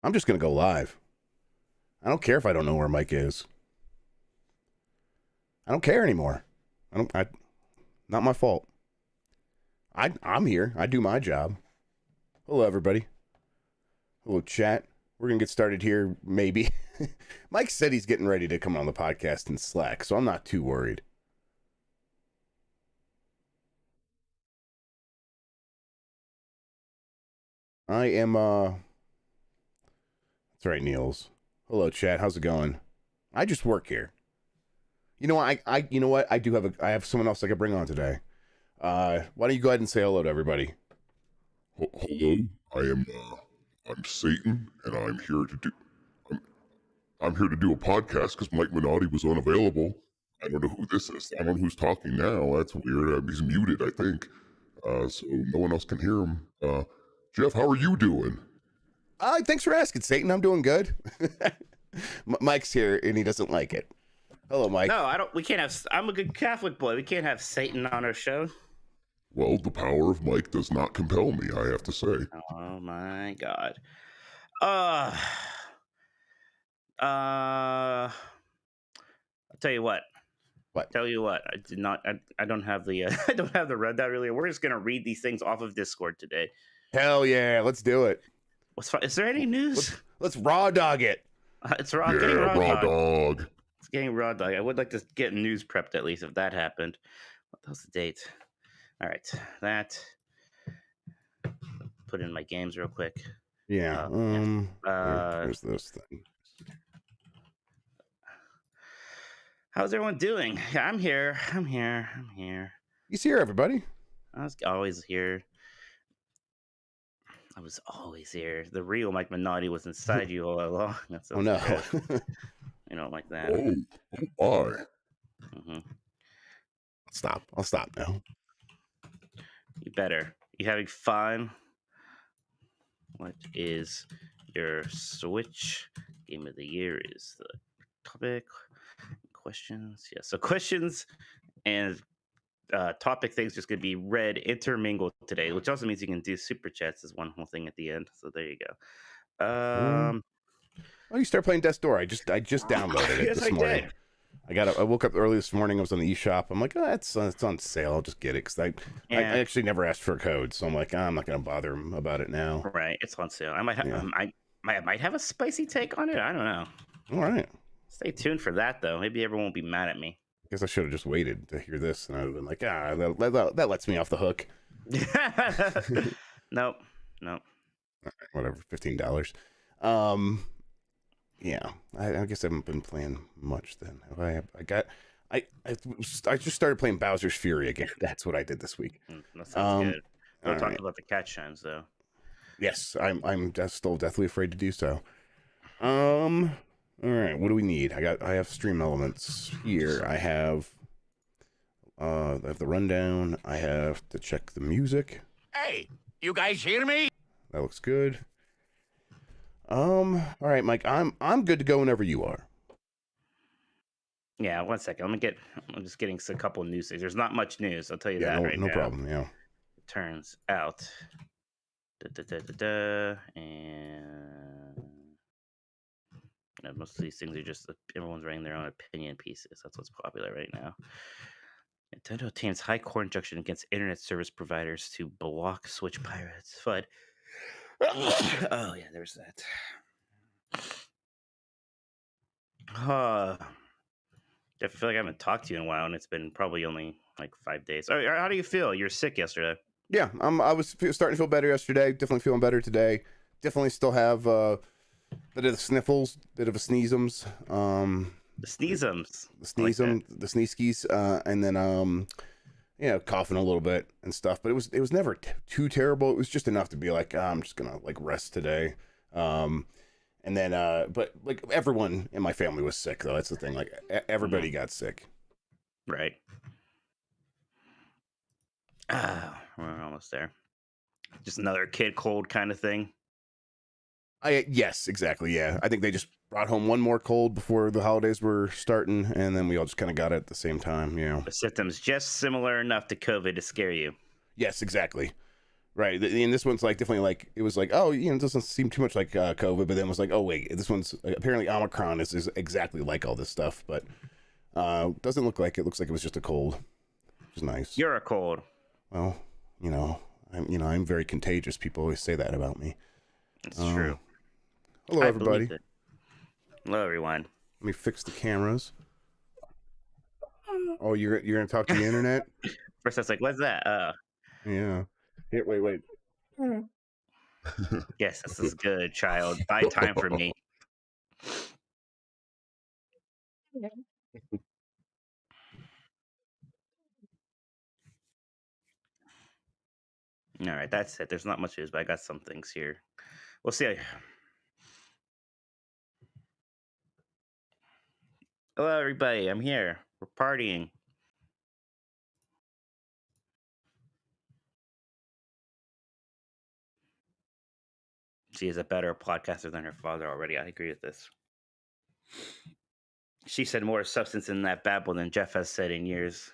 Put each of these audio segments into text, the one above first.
I'm just gonna go live. I don't care if I don't know where Mike is. I don't care anymore. Not my fault. I'm here. I do my job. Hello, everybody. Hello, chat. We're gonna get started here, maybe. Mike said he's getting ready to come on the podcast in Slack, so I'm not too worried. I am, That's right, Niels. Hello, chat. How's it going? I just work here. You know what? You know what? I have someone else I could bring on today. Why don't you go ahead and say hello to everybody? Hello, I'm Satan, and I'm here to do a podcast because Mike Minotti was unavailable. I don't know who this is. I don't know who's talking now. That's weird. He's muted, I think. So no one else can hear him. Jeff, how are you doing? Thanks for asking, Satan. I'm doing good. Mike's here, and he doesn't like it. Hello, Mike. No, I don't. We can't have. I'm a good Catholic boy. We can't have Satan on our show. Well, the power of Mike does not compel me, I have to say. Oh my God. I'll tell you what. What? Tell you what. I did not. I don't have the. I don't have the rundown really. We're just gonna read these things off of Discord today. Hell yeah, let's do it. What's fun? Is there any news? Let's raw dog it. It's raw. Yeah, Getting raw dog. It's getting raw dog. I would like to get news prepped at least if that happened. What was the date? All right, that. Put in my games real quick. Yeah. Here's this thing. How's everyone doing? Yeah, I'm here. He's here, everybody. I was always here. The real Mike Minotti was inside you all along. That's Oh no. You don't like that. Oh, why? Mm-hmm. I'll stop now. You better. You having fun? What is your Switch game of the year? Is the topic. Questions. Yeah. So questions and topic things just going to be read intermingled today, which also means you can do super chats as one whole thing at the end. So there you go. Oh, you start playing Death's Door. I just downloaded it this morning. I woke up early this morning. I was on the eShop. I'm like, it's on sale. I'll just get it because I actually never asked for a code, so I'm like, I'm not gonna bother him about it now. Right, it's on sale. I might have I might have a spicy take on it. I don't know. All right. Stay tuned for that though. Maybe everyone won't be mad at me. I guess I should have just waited to hear this, and I'd have been like, that lets me off the hook. Nope. All right, whatever, $15. Yeah, I guess I haven't been playing much then. I just started playing Bowser's Fury again. That's what I did this week. That sounds good. We'll talk right. about the cat shines though. Yes, I'm still deathly afraid to do so. All right, what do we need? I have stream elements here. I have the rundown. I have to check the music. Hey, you guys hear me? That looks good. All right, Mike, I'm good to go whenever you are. Yeah, 1 second. I'm just getting a couple of news things. There's not much news. I'll tell you that right now. No problem. Yeah. It turns out. And most of these things are just everyone's writing their own opinion pieces. That's what's popular right now. Nintendo obtains high court injunction against internet service providers to block Switch pirates. FUD. Oh yeah, there's that. Jeff, I feel like I haven't talked to you in a while, and it's been probably only like 5 days. How do you feel? You were sick yesterday. Yeah, I was starting to feel better yesterday. Definitely feeling better today. Definitely still have bit of the sniffles, bit of a sneezums. The sneezums. The sneeskies, and then coughing a little bit and stuff. But it was never too terrible. It was just enough to be like, I'm just gonna like rest today. And then but like everyone in my family was sick though. That's the thing. Like everybody got sick. Right. We're almost there. Just another kid cold kind of thing. Yes, exactly. Yeah, I think they just brought home one more cold before the holidays were starting, and then we all just kind of got it at the same time. You know, the symptoms just similar enough to COVID to scare you. Yes, exactly. Right. And this one's like definitely like it was like, oh, you know, it doesn't seem too much like COVID, but then it was like, oh wait, this one's apparently Omicron is exactly like all this stuff, but doesn't look like it. Looks like it was just a cold, which is nice. You're a cold. Well, I'm very contagious. People always say that about me. It's true. Hello, everybody. Hello, everyone. Let me fix the cameras. Oh, you're gonna talk to the internet? First, I was like, "What's that?" Yeah. Here, wait. Yes, this is good, child. Buy time for me. All right, that's it. There's not much news, but I got some things here. We'll see. Hello, everybody. I'm here. We're partying. She is a better podcaster than her father already. I agree with this. She said more substance in that babble than Jeff has said in years.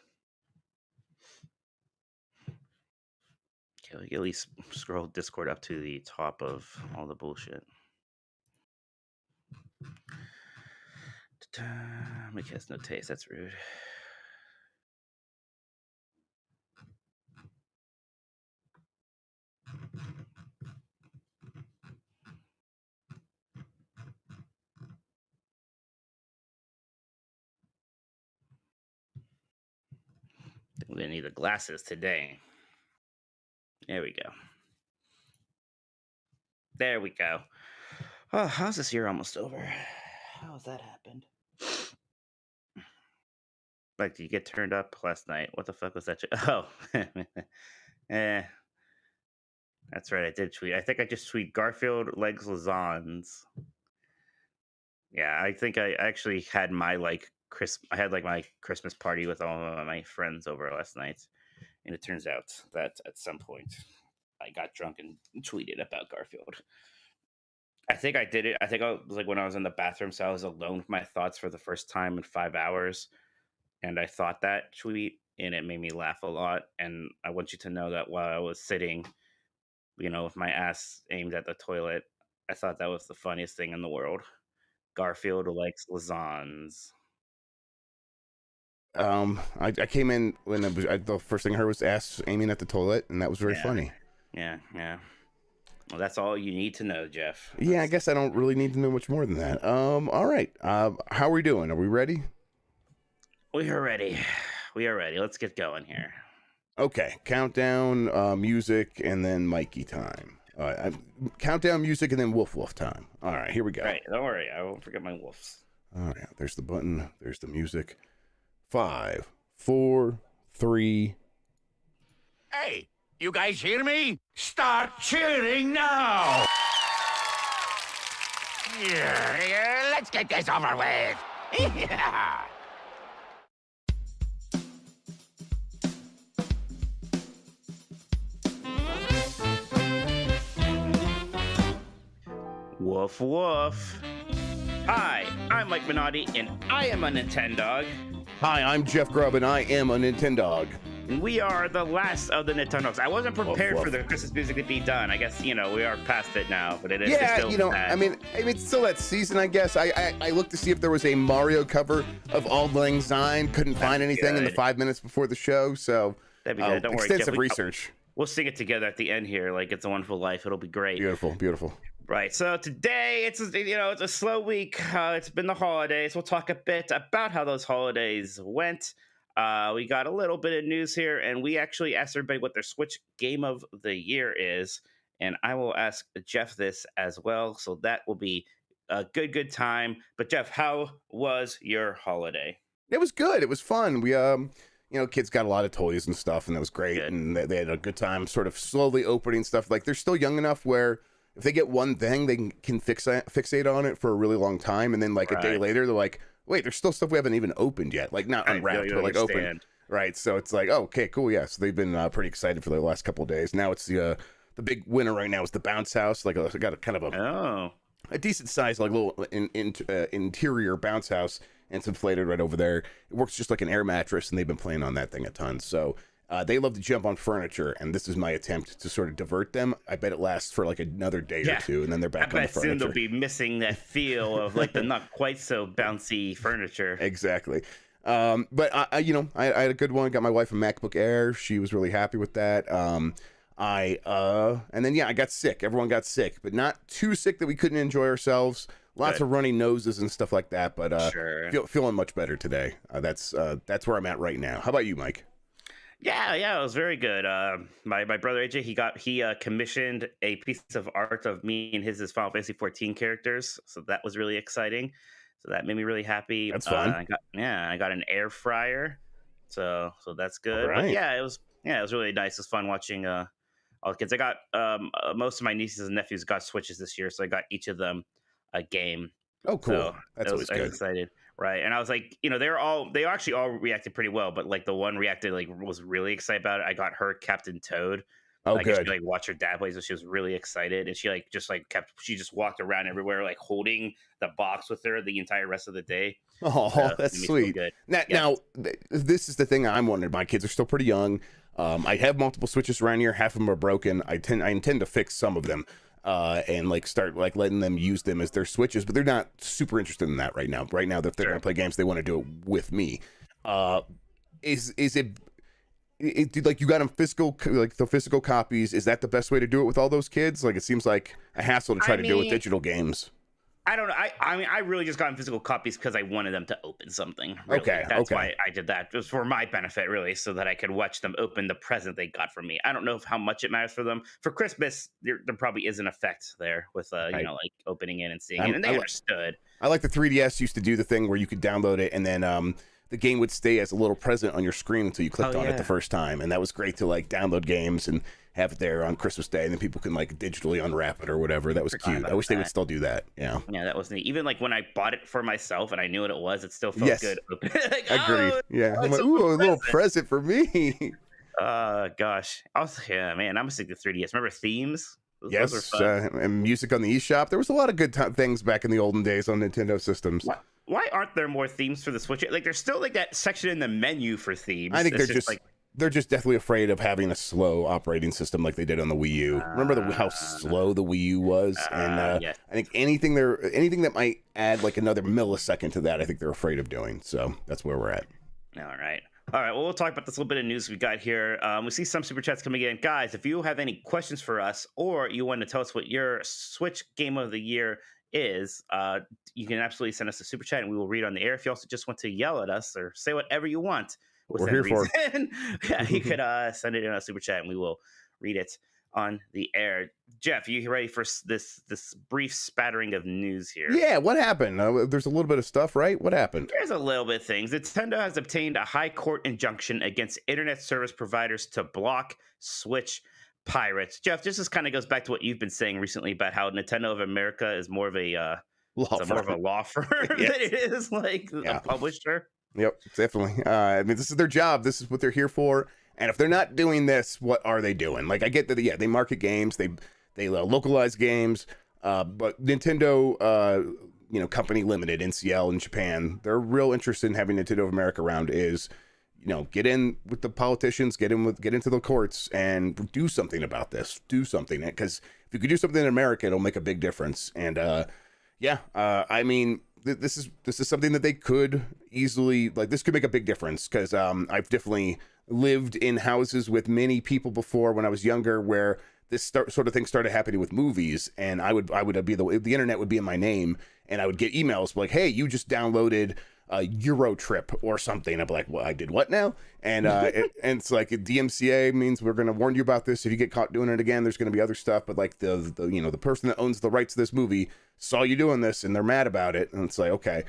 Okay, we can at least scroll Discord up to the top of all the bullshit. Mick has no taste. That's rude. We're gonna need the glasses today. There we go. There we go. Oh, how's this year almost over? How has that happened? Like, did you get turned up last night? What the fuck was that? Oh, that's right. I did tweet. I think I just tweet Garfield legs lasagnes. Yeah, I think I actually had my I had like my Christmas party with all of my friends over last night, and it turns out that at some point I got drunk and tweeted about Garfield. I think I did it. I think I was like when I was in the bathroom, so I was alone with my thoughts for the first time in 5 hours, and I thought that tweet, and it made me laugh a lot. And I want you to know that while I was sitting, with my ass aimed at the toilet, I thought that was the funniest thing in the world. Garfield likes lasagnes. I came in when the first thing I heard was ass aiming at the toilet, and that was very funny. Yeah. Well, that's all you need to know, Jeff. Yeah, I guess I don't really need to know much more than that. All right. How are we doing? Are we ready? We are ready. Let's get going here. Okay. Countdown, music, and then Mikey time. Countdown, music, and then woof time. All right, here we go. Right, don't worry. I won't forget my woofs. All right, there's the button. There's the music. 5, 4, 3. Hey, you guys hear me? Start cheering now! Yeah, let's get this over with. Yeah. Woof woof. Hi, I'm Mike Minotti, and I am a Nintendog. Hi, I'm Jeff Grubb, and I am a Nintendog. And we are the last of the Nintendogs. I wasn't prepared for the Christmas music to be done. I guess, we are past it now, but it is still bad. I mean, it's still that season, I guess. I looked to see if there was a Mario cover of Auld Lang Syne. Couldn't find anything in the 5 minutes before the show, so that'd be good. Don't worry, extensive Jeff, research. We'll sing it together at the end here, like It's a Wonderful Life. It'll be great. Beautiful. Right. So today it's a slow week. It's been the holidays. We'll talk a bit about how those holidays went. We got a little bit of news here, and we actually asked everybody what their Switch game of the year is. And I will ask Jeff this as well. So that will be a good time. But Jeff, how was your holiday? It was good. It was fun. We kids got a lot of toys and stuff, and that was great. Good. And they had a good time sort of slowly opening stuff. Like, they're still young enough where if they get one thing, they can fixate on it for a really long time. And then, like, a day later, they're like, wait, there's still stuff we haven't even opened yet. Like, not unwrapped, but, like, open. Right. So it's like, oh, okay, cool. Yeah. So they've been pretty excited for the last couple of days. Now it's the big winner right now is the bounce house. Like, I got a kind of a decent size, like, little interior bounce house. And it's inflated right over there. It works just like an air mattress, and they've been playing on that thing a ton. So They love to jump on furniture, and this is my attempt to sort of divert them. I bet it lasts for like another day or two, and then they're back on the bet soon furniture. they'll be missing that feel of like the not quite so bouncy furniture. Exactly. But I had a good one. Got my wife a MacBook Air. She was really happy with that. And then I got sick. Everyone got sick, but not too sick that we couldn't enjoy ourselves. Lots of runny noses and stuff like that, but feeling much better today. That's where I'm at right now. How about you, Mike? Yeah, it was very good. My brother AJ, he commissioned a piece of art of me and his Final Fantasy 14 characters, so that was really exciting. So that made me really happy. That's fun. I got an air fryer, so that's good. Right. But it was really nice. It was fun watching all the kids. I got most of my nieces and nephews got Switches this year, so I got each of them a game. Oh, cool. So That's always good. I was excited. Right. And I was like, they actually all reacted pretty well, but like the one reacted was really excited about it. I got her Captain Toad. Oh, good. She watched her dad play, so she was really excited, and she just walked around everywhere, like holding the box with her the entire rest of the day. Oh, that's sweet. Good. Now, this is the thing I'm wondering. My kids are still pretty young. I have multiple Switches around here. Half of them are broken. I intend to fix some of them. And start letting them use them as their Switches, but they're not super interested in that right now. Right now, if they're going to play games, they want to do it with me. Is it like you got them the physical copies? Is that the best way to do it with all those kids? Like, it seems like a hassle to try to do with digital games. I don't know. I really just got physical copies because I wanted them to open something. Really. Okay. That's why I did that. It was for my benefit, really, so that I could watch them open the present they got from me. I don't know how much it matters for them. For Christmas, there probably is an effect there with, like opening it and seeing it. And they understood. I like the 3DS used to do the thing where you could download it and then the game would stay as a little present on your screen until you clicked on it the first time. And that was great to download games and have it there on Christmas Day, and then people can digitally unwrap it or whatever. That was cute. I wish they would still do that. Yeah, that was neat. Even when I bought it for myself and I knew what it was, it still felt good. Agreed. I'm like, ooh, a little present for me. Gosh. Man, I'm a stick to 3DS. Remember Themes? Those and music on the eShop. There was a lot of good things back in the olden days on Nintendo systems. Why aren't there more themes for the Switch? There's still that section in the menu for themes. I think they're just definitely afraid of having a slow operating system like they did on the Wii U. Remember how slow the Wii U was? And I think anything that might add another millisecond to that, I think they're afraid of doing. So that's where we're at. All right. Well, we'll talk about this little bit of news we got here. We see some super chats coming in. Guys, if you have any questions for us or you want to tell us what your Switch game of the year is, you can absolutely send us a super chat and we will read on the air. If you also just want to yell at us or say whatever you want, we're here for. You could send it in a super chat and we will read it on the air. Jeff, you ready for this brief spattering of news here? Yeah, what happened? There's a little bit of stuff, right? What happened? There's a little bit of things. Nintendo has obtained a high court injunction against internet service providers to block Switch pirates. Jeff, this just kind of goes back to what you've been saying recently about how Nintendo of America is more of a law firm than it is a publisher. Yep, definitely. This is their job. This is what they're here for. And if they're not doing this, what are they doing? I get that. They market games. They localize games. But Nintendo, Company Limited, NCL in Japan, they're real interested in having Nintendo of America around. Is get in with the politicians, get into the courts, and do something about this. Do something, because if you could do something in America, it'll make a big difference. And this is something that they could easily this could make a big difference, because I've definitely lived in houses with many people before when I was younger where this sort of thing started happening with movies, and I would be the internet would be in my name, and I would get emails like, hey, you just downloaded Euro Trip or something. I'd be like, well, I did what now? And and it's like DMCA means we're going to warn you about this. If you get caught doing it again, there's going to be other stuff. But the person that owns the rights to this movie saw you doing this and they're mad about it. And it's like, okay,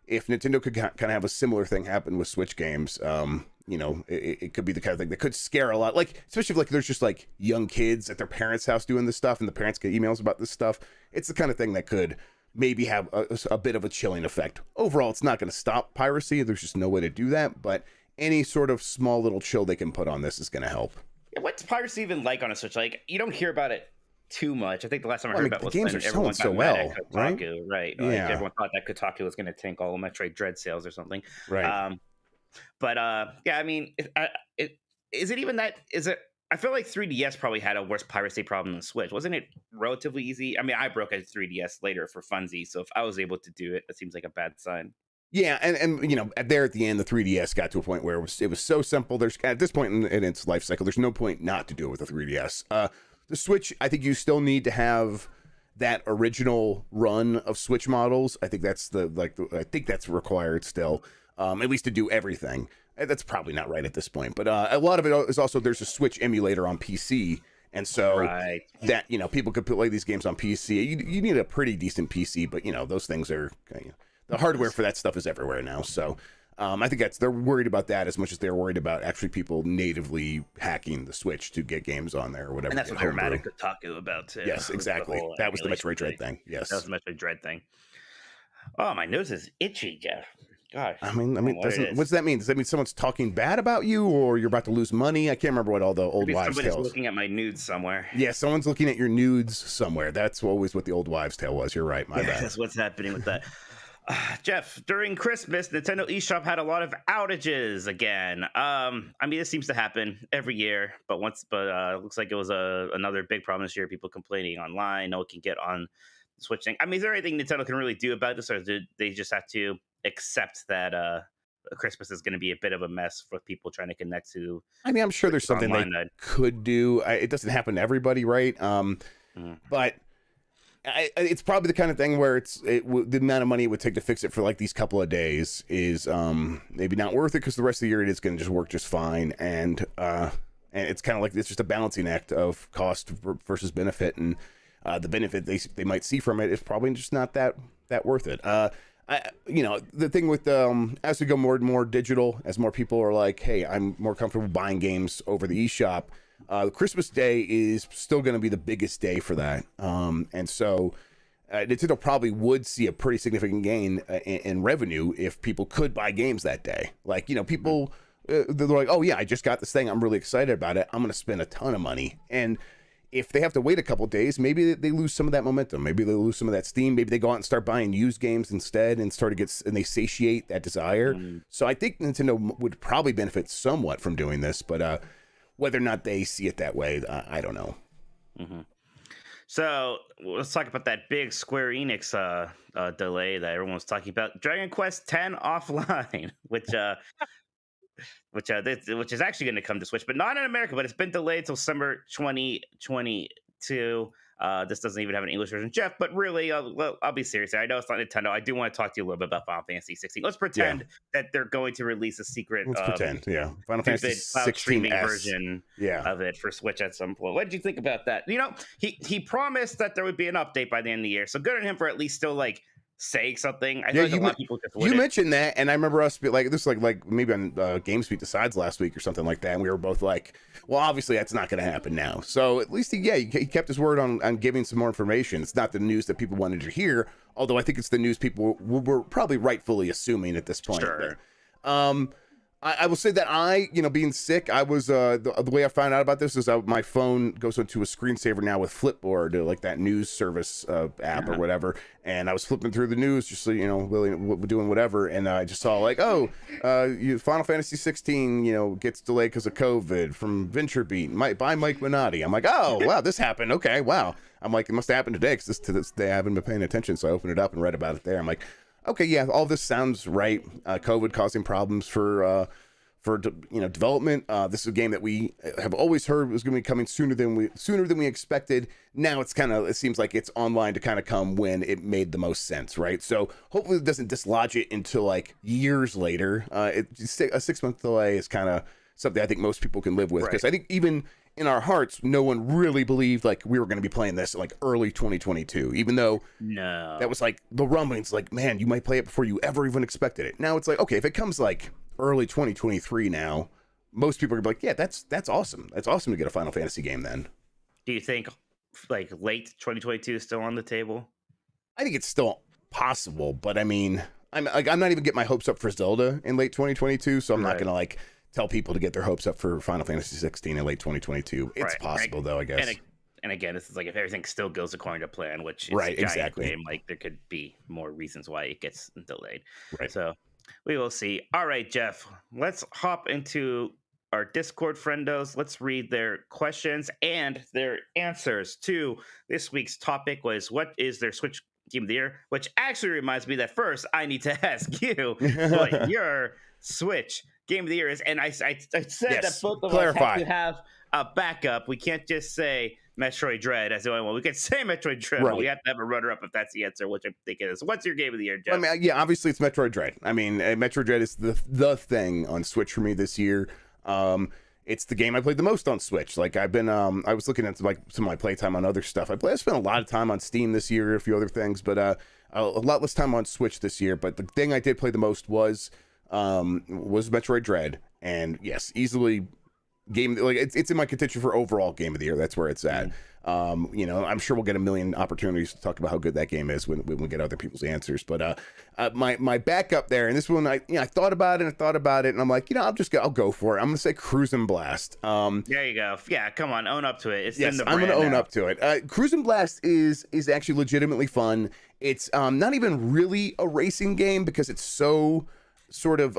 if Nintendo could kind of have a similar thing happen with Switch games, it could be the kind of thing that could scare a lot, especially if there's just young kids at their parents' house doing this stuff and the parents get emails about this stuff. It's the kind of thing that could maybe have a bit of a chilling effect. Overall, it's not going to stop piracy. There's just no way to do that. But any sort of small little chill they can put on this is going to help. What's piracy even like on a Switch? You don't hear about it too much. I think the last time I heard about the was games when are everyone selling got so mad well, at right? Kotaku, right? Yeah. Everyone thought that Kotaku was going to tank all of Metroid Dread sales or something. Right. is it even that? Is it? I feel like 3DS probably had a worse piracy problem than Switch. Wasn't it relatively easy? I mean, I broke a 3DS later for funsies, so if I was able to do it, that seems like a bad sign. Yeah, and there at the end, the 3DS got to a point where it was so simple. There's at this point in its life cycle, there's no point not to do it with the 3DS. The Switch, I think you still need to have that original run of Switch models. I think that's I think that's required still, at least to do everything. That's probably not right at this point, but a lot of it is also there's a Switch emulator on PC, and so Right. that people could play these games on PC. You need a pretty decent PC, but those things are the hardware for that stuff is everywhere now. So I think they're worried about that as much as they're worried about actually people natively hacking the Switch to get games on there or whatever. And that's what Hermetic Kotaku about too. Yes, exactly. That was the Metroid Dread thing. Yes, that was the Metroid Dread thing. Oh, my nose is itchy, Jeff. Gosh. I mean, what does that mean? Does that mean someone's talking bad about you, or you're about to lose money? I can't remember what all the old wives' tales. Somebody's looking at my nudes somewhere. Yeah, someone's looking at your nudes somewhere. That's always what the old wives' tale was. You're right. My bad. That's what's happening with that. Jeff, during Christmas, Nintendo eShop had a lot of outages again. I mean, this seems to happen every year, but it looks like it was another big problem this year. People complaining online, no one can get on switching. I mean, is there anything Nintendo can really do about this, or do they just have to accept that Christmas is going to be a bit of a mess for people trying to connect to? I mean, I'm sure there's something they could do. It doesn't happen to everybody, right? But it's probably the kind of thing where the amount of money it would take to fix it for like these couple of days is maybe not worth it, because the rest of the year it is going to just work just fine, and it's kind of like it's just a balancing act of cost versus benefit, and the benefit they might see from it is probably just not that worth it. The thing with as we go more and more digital, as more people are like, hey, I'm more comfortable buying games over the eShop, Christmas Day is still going to be the biggest day for that. And so Nintendo probably would see a pretty significant gain in revenue if people could buy games that day. Like, people, they're like, oh yeah, I just got this thing, I'm really excited about it, I'm going to spend a ton of money. And if they have to wait a couple days, maybe they lose some of that momentum. Maybe they lose some of that steam. Maybe they go out and start buying used games instead and they satiate that desire. So I think Nintendo would probably benefit somewhat from doing this, but whether or not they see it that way, I don't know. Mm-hmm. So let's talk about that big Square Enix delay that everyone was talking about. Dragon Quest X Offline, which is actually going to come to Switch, but not in America. But it's been delayed till summer 2022. This doesn't even have an English version, Jeff. But really, I'll be serious here. I know it's not Nintendo. I do want to talk to you a little bit about Final Fantasy 16. Let's pretend that they're going to release a secret. Let's pretend, yeah. Final Fantasy 16 version of it for Switch at some point. What did you think about that? He promised that there would be an update by the end of the year. So good on him for at least still saying something. I know a lot of people just you mentioned that, and I remember us be like, this like maybe on GamesBeat Decides last week or something like that, and we were both like, well, obviously that's not going to happen now. So at least he kept his word on giving some more information. It's not the news that people wanted to hear, although I think it's the news people were probably rightfully assuming at this point. Sure. I will say that being sick, I was the way I found out about this is my phone goes into a screensaver now with Flipboard, like that news service app or whatever. And I was flipping through the news, just so doing whatever, and I just saw Final Fantasy 16, gets delayed because of COVID from VentureBeat by Mike Minotti. I'm like, oh wow, this happened. Okay, wow. I'm like, it must have happened today because to this day I haven't been paying attention. So I opened it up and read about it there. I'm like, okay, yeah, all this sounds right. COVID causing problems for development. This is a game that we have always heard was going to be coming sooner than we expected. Now it seems like it's online to kind of come when it made the most sense, right? So hopefully it doesn't dislodge it until years later. A 6-month delay is kind of something I think most people can live with, because I think even in our hearts, no one really believed we were going to be playing this early 2022, even though that was the rumblings, man, you might play it before you ever even expected it. Now it's okay, if it comes early 2023 now, most people are gonna be like, yeah, that's awesome. That's awesome to get a Final Fantasy game then. Do you think late 2022 is still on the table? I think it's still possible, but I mean, I'm not even getting my hopes up for Zelda in late 2022, so I'm not gonna tell people to get their hopes up for Final Fantasy 16 in late 2022. It's possible though, I guess. And again, this is if everything still goes according to plan, which is right, exactly. Game, there could be more reasons why it gets delayed. Right. So we will see. All right, Jeff, let's hop into our Discord friendos. Let's read their questions and their answers to this week's topic was what is their Switch Game of the Year? Which actually reminds me that first I need to ask you what your Switch Game of the Year is. And I said that both of us have to have a backup. We can't just say Metroid Dread as the only one. We could say Metroid Dread, but we have to have a runner-up if that's the answer, which I think it is. What's your Game of the Year, Jeff? I mean, yeah, obviously it's Metroid Dread. I mean, Metroid Dread is the thing on Switch for me this year. It's the game I played the most on Switch. Like I've been, I was looking at like some of my playtime on other stuff. I spent a lot of time on Steam this year, a few other things, but a lot less time on Switch this year. But the thing I did play the most was Metroid Dread, and yes, easily game, like it's in my contention for overall Game of the Year. That's where it's at. You know, I'm sure we'll get a million opportunities to talk about how good that game is when we get other people's answers. But my backup there, and this one I thought about it and I'm like, you know, I'll go for it. I'm gonna say Cruisin' Blast. There you go. Yeah, come on, own up to it. It's in the I'm brand gonna own now. up to it. Cruisin' Blast is actually legitimately fun. It's not even really a racing game because it's so sort of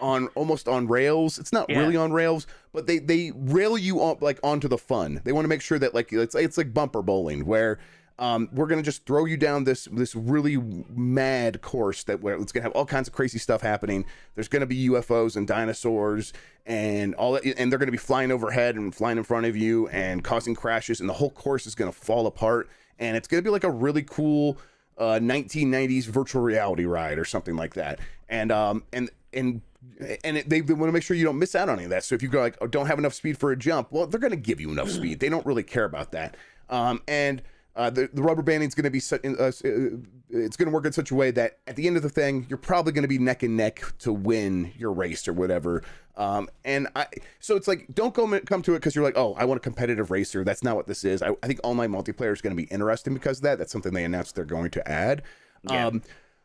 almost on rails. It's not really on rails, but they rail you on like onto the fun. They want to make sure that like it's like bumper bowling where we're gonna just throw you down this really mad course where it's gonna have all kinds of crazy stuff happening. There's gonna be UFOs and dinosaurs and all that, and they're gonna be flying overhead and flying in front of you and causing crashes, and the whole course is gonna fall apart, and it's gonna be like a really cool 1990s virtual reality ride or something like that. And they want to make sure you don't miss out on any of that. So if you go like, oh, don't have enough speed for a jump, well, they're going to give you enough speed. They don't really care about that. The rubber banding is going to be it's going to work in such a way that at the end of the thing, you're probably going to be neck and neck to win your race or whatever. So it's like, don't come to it because you're like, oh, I want a competitive racer. That's not what this is. I think online multiplayer is going to be interesting because of that. That's something they announced they're going to add.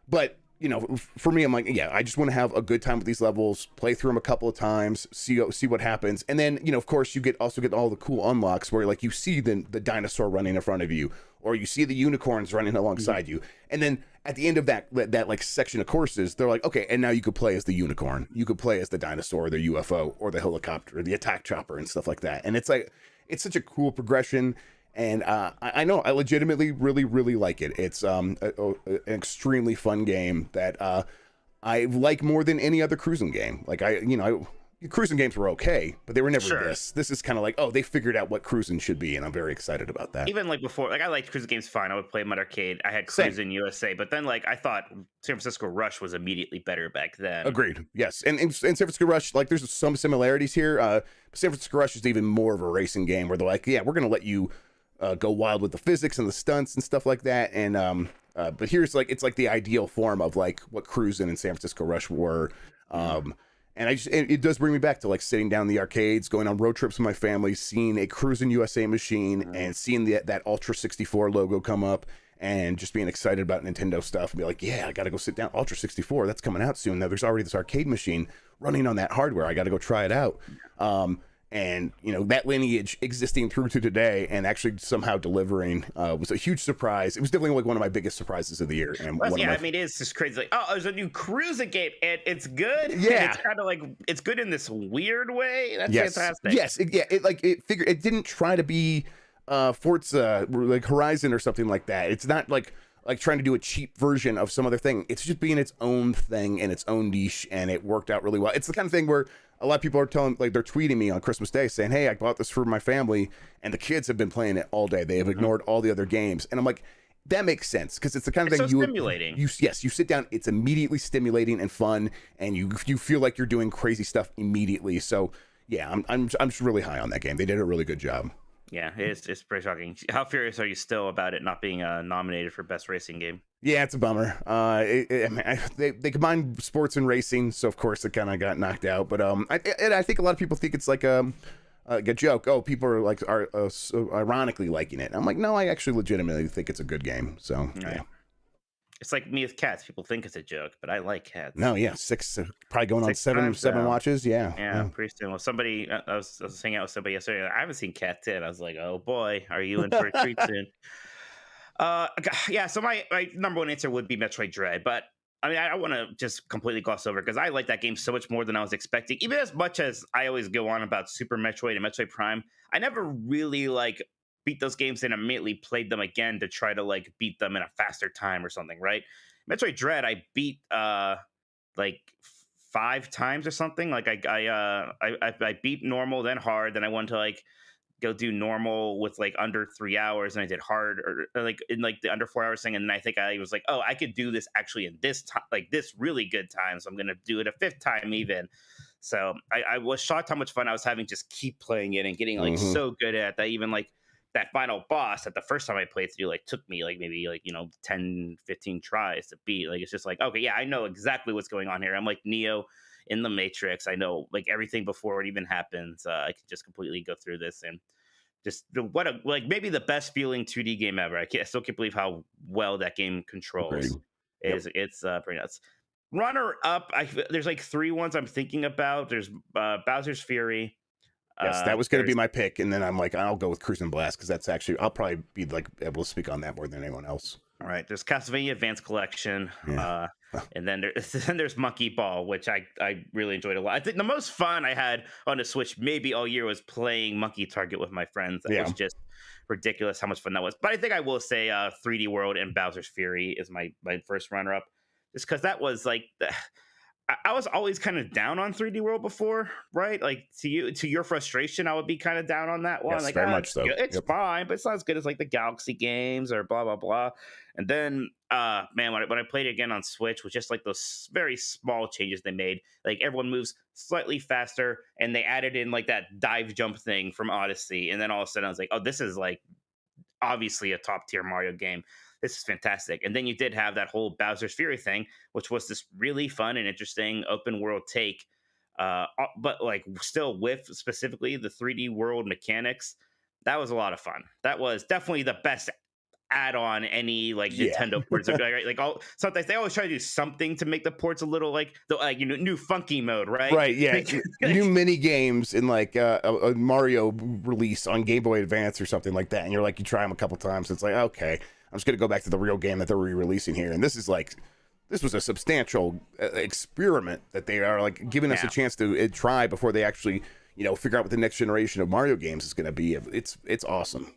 But you know, for me, I'm like, yeah, I just want to have a good time with these levels, play through them a couple of times, see what happens. And then, you know, of course, you also get all the cool unlocks where like you see the dinosaur running in front of you, or you see the unicorns running alongside you. And then at the end of that like section of courses, they're like, okay, and now you could play as the unicorn. You could play as the dinosaur, the UFO, or the helicopter, or the attack chopper and stuff like that. And it's like, it's such a cool progression. And I know I legitimately really, really like it. It's an extremely fun game that I like more than any other cruising game. Like cruising games were okay, but they were never this. This is kind of like, oh, they figured out what cruising should be, and I'm very excited about that. Even like before, like I liked cruising games fine. I would play them at arcade. I had Cruising USA, but then like I thought San Francisco Rush was immediately better back then. Agreed. Yes, and in San Francisco Rush, like there's some similarities here. San Francisco Rush is even more of a racing game where they're like, yeah, we're gonna let you go wild with the physics and the stunts and stuff like that. And but here's like, it's like the ideal form of like what Cruisin' and San Francisco Rush were. And it does bring me back to like sitting down in the arcades, going on road trips with my family, seeing a Cruisin' USA machine and seeing that Ultra 64 logo come up and just being excited about Nintendo stuff and be like, yeah, I got to go sit down. Ultra 64, that's coming out soon. Now there's already this arcade machine running on that hardware. I got to go try it out. And, you know, that lineage existing through to today and actually somehow delivering was a huge surprise. It was definitely like one of my biggest surprises of the year. And I mean, it's just crazy. Like, oh, there's a new cruising game and it's good. Yeah. And it's kind of like, it's good in this weird way. That's fantastic. Yes. It didn't try to be Forza, like Horizon or something like that. It's not like trying to do a cheap version of some other thing. It's just being its own thing and its own niche, and it worked out really well. It's the kind of thing where a lot of people are they're tweeting me on Christmas Day saying, hey, I bought this for my family, and the kids have been playing it all day. They have ignored all the other games. And I'm like, that makes sense, because it's the kind of thing stimulating. You sit down, it's immediately stimulating and fun, and you feel like you're doing crazy stuff immediately. So yeah, I'm just really high on that game. They did a really good job. Yeah, it's pretty shocking. How furious are you still about it not being nominated for Best Racing Game? Yeah, it's a bummer. They combine sports and racing, so of course it kind of got knocked out. But I think a lot of people think it's like a joke. Oh, people are so ironically liking it. And I'm like, no, I actually legitimately think it's a good game. So yeah. It's like me with cats. People think it's a joke, but I like cats. No, yeah, probably going on seven watches. Yeah, pretty soon. Well, somebody, I was hanging out with somebody yesterday. I haven't seen Cat 10. I was like, oh boy, are you in for a treat soon? Yeah. So my number one answer would be Metroid Dread, but I mean, I don't want to just completely gloss over because I like that game so much more than I was expecting. Even as much as I always go on about Super Metroid and Metroid Prime, I never really like beat those games and immediately played them again to try to like beat them in a faster time or something, right? Metroid Dread, I beat like 5 times or something. Like I beat normal, then hard, then I went to like go do normal with like under 3 hours, and I did hard or like in like the under 4 hours thing, and then I think I was like, oh, I could do this actually in this time, like this really good time, so I'm gonna do it a 5th time even. So I was shocked how much fun I was having just keep playing it and getting like so good at that. Even like that final boss that the first time I played through like took me like maybe like 10-15 tries to beat. Like it's just like, okay, yeah, I know exactly what's going on here. I'm like Neo in the Matrix. I know like everything before it even happens. I can just completely go through this and just what a like maybe the best feeling 2D game ever. I still can't believe how well that game Agreed. controls. Yep. It's pretty nuts. Runner up, there's like 3 ones I'm thinking about. There's Bowser's Fury. Yes, that was going to be there's- my pick, and then I'm like, I'll go with Cruis'n Blast because that's actually I'll probably be like able to speak on that more than anyone else. All right, there's Castlevania Advanced Collection, Yeah. and then there's Monkey Ball, which I really enjoyed a lot. I think the most fun I had on the Switch maybe all year was playing Monkey Target with my friends. That was just ridiculous how much fun that was. But I think I will say 3D World and Bowser's Fury is my first runner up, just because that was like I was always kind of down on 3D World before, right? Like to your frustration, I would be kind of down on that one. Yes, like very much so. It's fine, but it's not as good as like the Galaxy games or blah blah blah. And then, man, when I played it again on Switch, with just like those very small changes they made, like everyone moves slightly faster, and they added in like that dive jump thing from Odyssey, and then all of a sudden I was like, oh, this is like obviously a top tier Mario game. This is fantastic. And then you did have that whole Bowser's Fury thing, which was this really fun and interesting open world take, but like still with specifically the 3D world mechanics. That was a lot of fun. That was definitely the best add-on any like Nintendo ports are right? Like all sometimes they always try to do something to make the ports a little like the new funky mode, right? Right, yeah. New mini games in like a Mario release on Game Boy Advance or something like that, and you're like, you try them a couple times, it's like, okay, I'm just gonna go back to the real game that they're re-releasing here. And this was a substantial experiment that they are like giving us a chance to try before they actually figure out what the next generation of Mario games is going to be. It's awesome.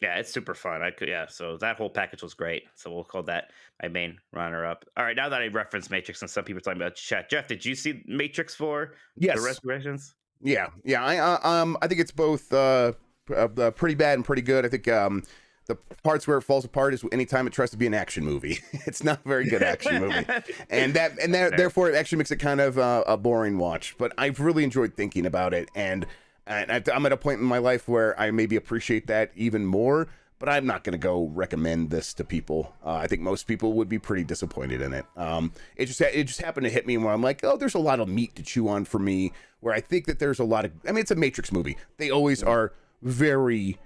Yeah, it's super fun. So that whole package was great. So we'll call that my main runner up. All right, now that I referenced Matrix and some people are talking about chat, Jeff, did you see Matrix 4? Yes. The Resurrections? Yeah. I think it's both pretty bad and pretty good. I think the parts where it falls apart is anytime it tries to be an action movie. It's not a very good action movie, and therefore it actually makes it kind of a boring watch. But I've really enjoyed thinking about it, and I'm at a point in my life where I maybe appreciate that even more. But I'm not going to go recommend this to people. I think most people would be pretty disappointed in it. It just happened to hit me where I'm like, oh, there's a lot of meat to chew on for me. Where I think that there's a lot of, I mean, it's a Matrix movie. They always are very.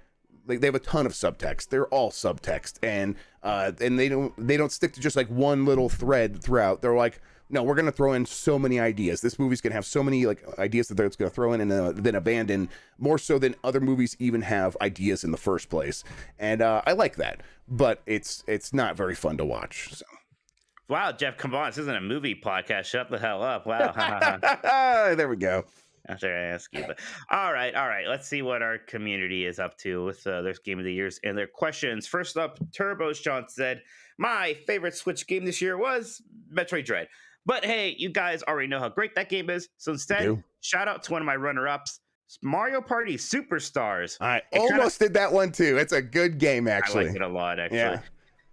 They have a ton of subtext. They're all subtext, and they don't stick to just like one little thread throughout. They're like, no, we're gonna throw in so many ideas. This movie's gonna have so many like ideas that it's gonna throw in and then abandon, more so than other movies even have ideas in the first place. And I like that, but it's not very fun to watch. So. Wow, Jeff, come on! This isn't a movie podcast. Shut the hell up! Wow. There we go. After I ask you, but all right. Let's see what our community is up to with their game of the years and their questions. First up, Turbo Sean said, "My favorite Switch game this year was Metroid Dread, but hey, you guys already know how great that game is. So instead, shout out to one of my runner-ups, Mario Party Superstars. I almost did that one too. It's a good game, actually. I like it a lot, actually." Yeah.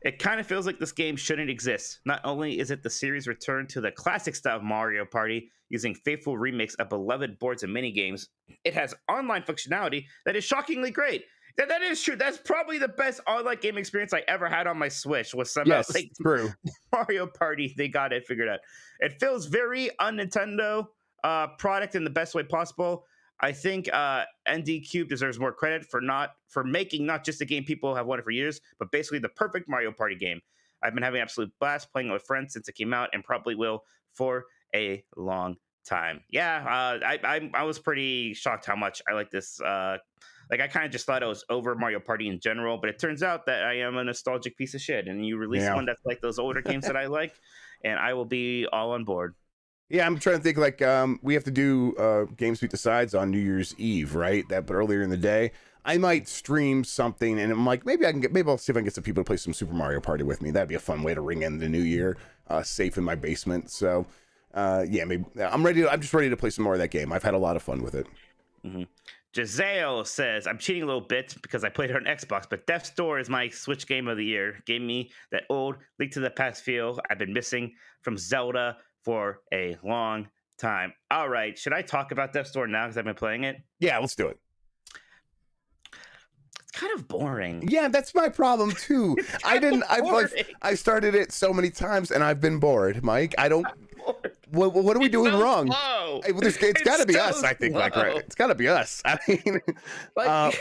It kind of feels like this game shouldn't exist. Not only is it the series return to the classic style of Mario Party using faithful remakes of beloved boards and minigames, it has online functionality that is shockingly great. That is true. That's probably the best online game experience I ever had on my Switch. Was somehow true. Mario Party. They got it figured out. It feels very un-Nintendo product in the best way possible. I think ND Cube deserves more credit for making not just a game people have wanted for years, but basically the perfect Mario Party game. I've been having an absolute blast playing it with friends since it came out, and probably will for a long time. Yeah, I was pretty shocked how much I like this. I kind of just thought I was over Mario Party in general, but it turns out that I am a nostalgic piece of shit. And you release one that's like those older games that I like, and I will be all on board. Yeah, I'm trying to think like we have to do GamesBeat Decides on New Year's Eve, right? But earlier in the day. I might stream something and I'm like, maybe I'll see if I can get some people to play some Super Mario Party with me. That'd be a fun way to ring in the new year, safe in my basement. So yeah, maybe I'm just ready to play some more of that game. I've had a lot of fun with it. Mm-hmm. Giselle says, I'm cheating a little bit because I played it on Xbox, but Death's Door is my Switch game of the year. Gave me that old Link to the Past feel I've been missing from Zelda for a long time. All right, should I talk about Death's Door now because I've been playing it? Yeah, let's do it. It's kind of boring. Yeah, that's my problem too. I started it so many times and I've been bored, Mike. I don't. What are we doing wrong? It's got to be us, I think. Like, right? It's got to be us. I mean, yeah,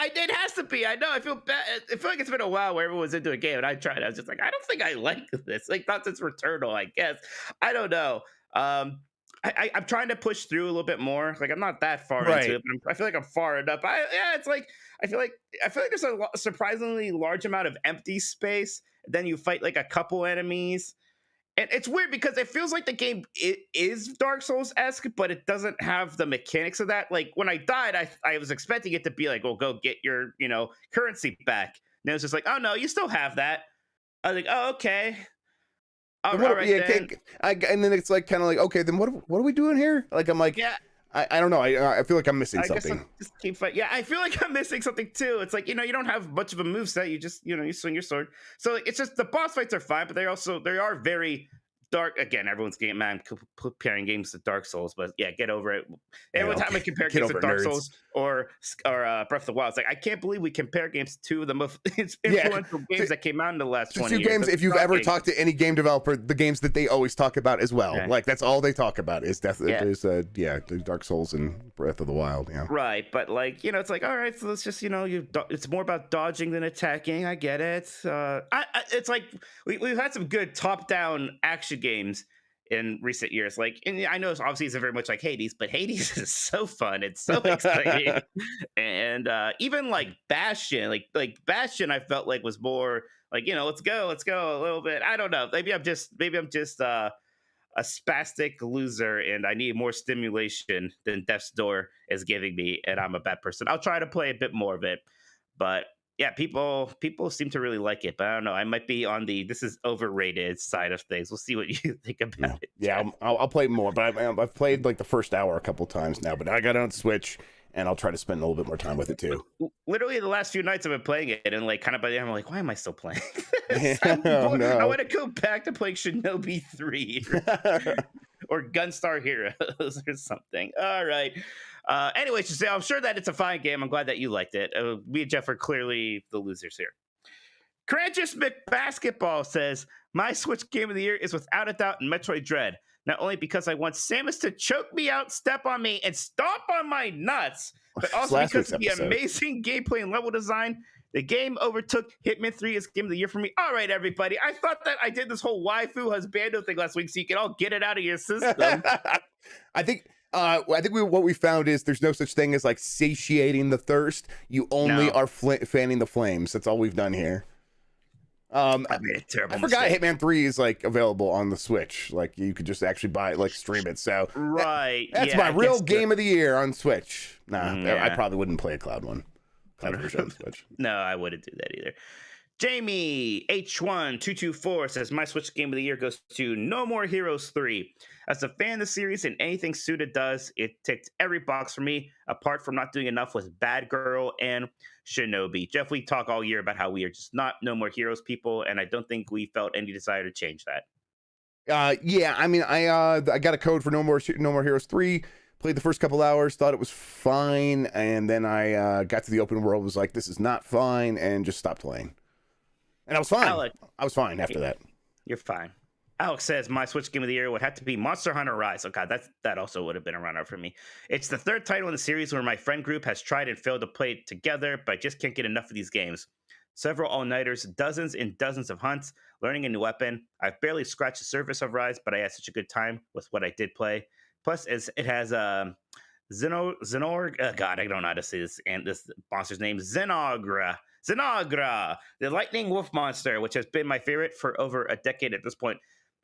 it has to be. I know. I feel bad. I feel like it's been a while where everyone's into a game, and I tried. I was just like, I don't think I like this. Like, not this Returnal, I guess. I don't know. I'm trying to push through a little bit more. Like, I'm not that far into it, but I feel like I'm far enough. It's like I feel like there's a surprisingly large amount of empty space. Then you fight like a couple enemies. And it's weird because it feels like the game is Dark Souls-esque, but it doesn't have the mechanics of that. Like, when I died, I was expecting it to be like, well, go get your, currency back. And it was just like, oh, no, you still have that. I was like, oh, okay. All right, then. And then it's like, kind of like, okay, then what are we doing here? Like, I'm like, yeah. I don't know. I feel like I'm missing something. Guess just keep fighting. Yeah, I feel like I'm missing something too. It's like, you don't have much of a moveset. You just, you swing your sword. So it's just the boss fights are fine, but they are very dark. Again, everyone's getting mad comparing games to Dark Souls, but yeah, get over it. Every time I compare games to Dark Souls or Breath of the Wild, it's like, I can't believe we compare games to the most influential games that came out in the last 20 years. Games, if you've ever talked to any game developer, the games that they always talk about as well. Yeah. Like, that's all they talk about is the Dark Souls and Breath of the Wild. Yeah. Right, but like, it's like, all right, so let's just, it's more about dodging than attacking. I get it. It's like we've had some good top-down action games in recent years. Like, and I know obviously it's very much like Hades, but Hades is so fun. It's so exciting. And even like Bastion, like Bastion, I felt like was more like, let's go a little bit. I don't know. Maybe I'm just a spastic loser and I need more stimulation than Death's Door is giving me, and I'm a bad person. I'll try to play a bit more of it, but yeah, people seem to really like it, but I don't know. I might be on the this is overrated side of things. We'll see what you think about it. Yeah, I'll play more, but I've played like the first hour a couple times now, but I got it on Switch, and I'll try to spend a little bit more time with it too. Literally, the last few nights I've been playing it, and like kind of by the end, I'm like, why am I still playing? No. I want to go back to playing Shinobi 3 or Gunstar Heroes or something. All right. Anyway, I'm sure that it's a fine game. I'm glad that you liked it. Me and Jeff are clearly the losers here. Cranchus McBasketball says, my Switch game of the year is without a doubt Metroid Dread. Not only because I want Samus to choke me out, step on me, and stomp on my nuts, but also because of the amazing gameplay and level design. The game overtook Hitman 3 as game of the year for me. All right, everybody. I thought that I did this whole waifu husbando thing last week so you can all get it out of your system. I think what we found is there's no such thing as like satiating the thirst. You only are fanning the flames. That's all we've done here. I made a terrible mistake. I forgot Hitman 3 is like available on the Switch. Like, you could just actually buy it, like stream it. So that's my real game of the year on Switch. I probably wouldn't play a cloud one. Cloud version on Switch. No, I wouldn't do that either. Jamie H1224 says, my Switch game of the year goes to No More Heroes 3. As a fan of the series and anything Suda does, it ticked every box for me, apart from not doing enough with Bad Girl and Shinobi. Jeff, we talk all year about how we are just not No More Heroes people, and I don't think we felt any desire to change that. Yeah, I mean, I got a code for No More Heroes 3, played the first couple hours, thought it was fine, and then I got to the open world, was like, this is not fine, and just stopped playing. And I was fine. Alex, I was fine after that. You're fine. Alex says, my Switch game of the year would have to be Monster Hunter Rise. Oh, God, that also would have been a runner for me. It's the third title in the series where my friend group has tried and failed to play it together, but I just can't get enough of these games. Several all-nighters, dozens and dozens of hunts, learning a new weapon. I've barely scratched the surface of Rise, but I had such a good time with what I did play. Plus, it has Xenorg. God, I don't know how to say this. And this monster's name, Xenogra, the lightning wolf monster, which has been my favorite for over a decade at this point.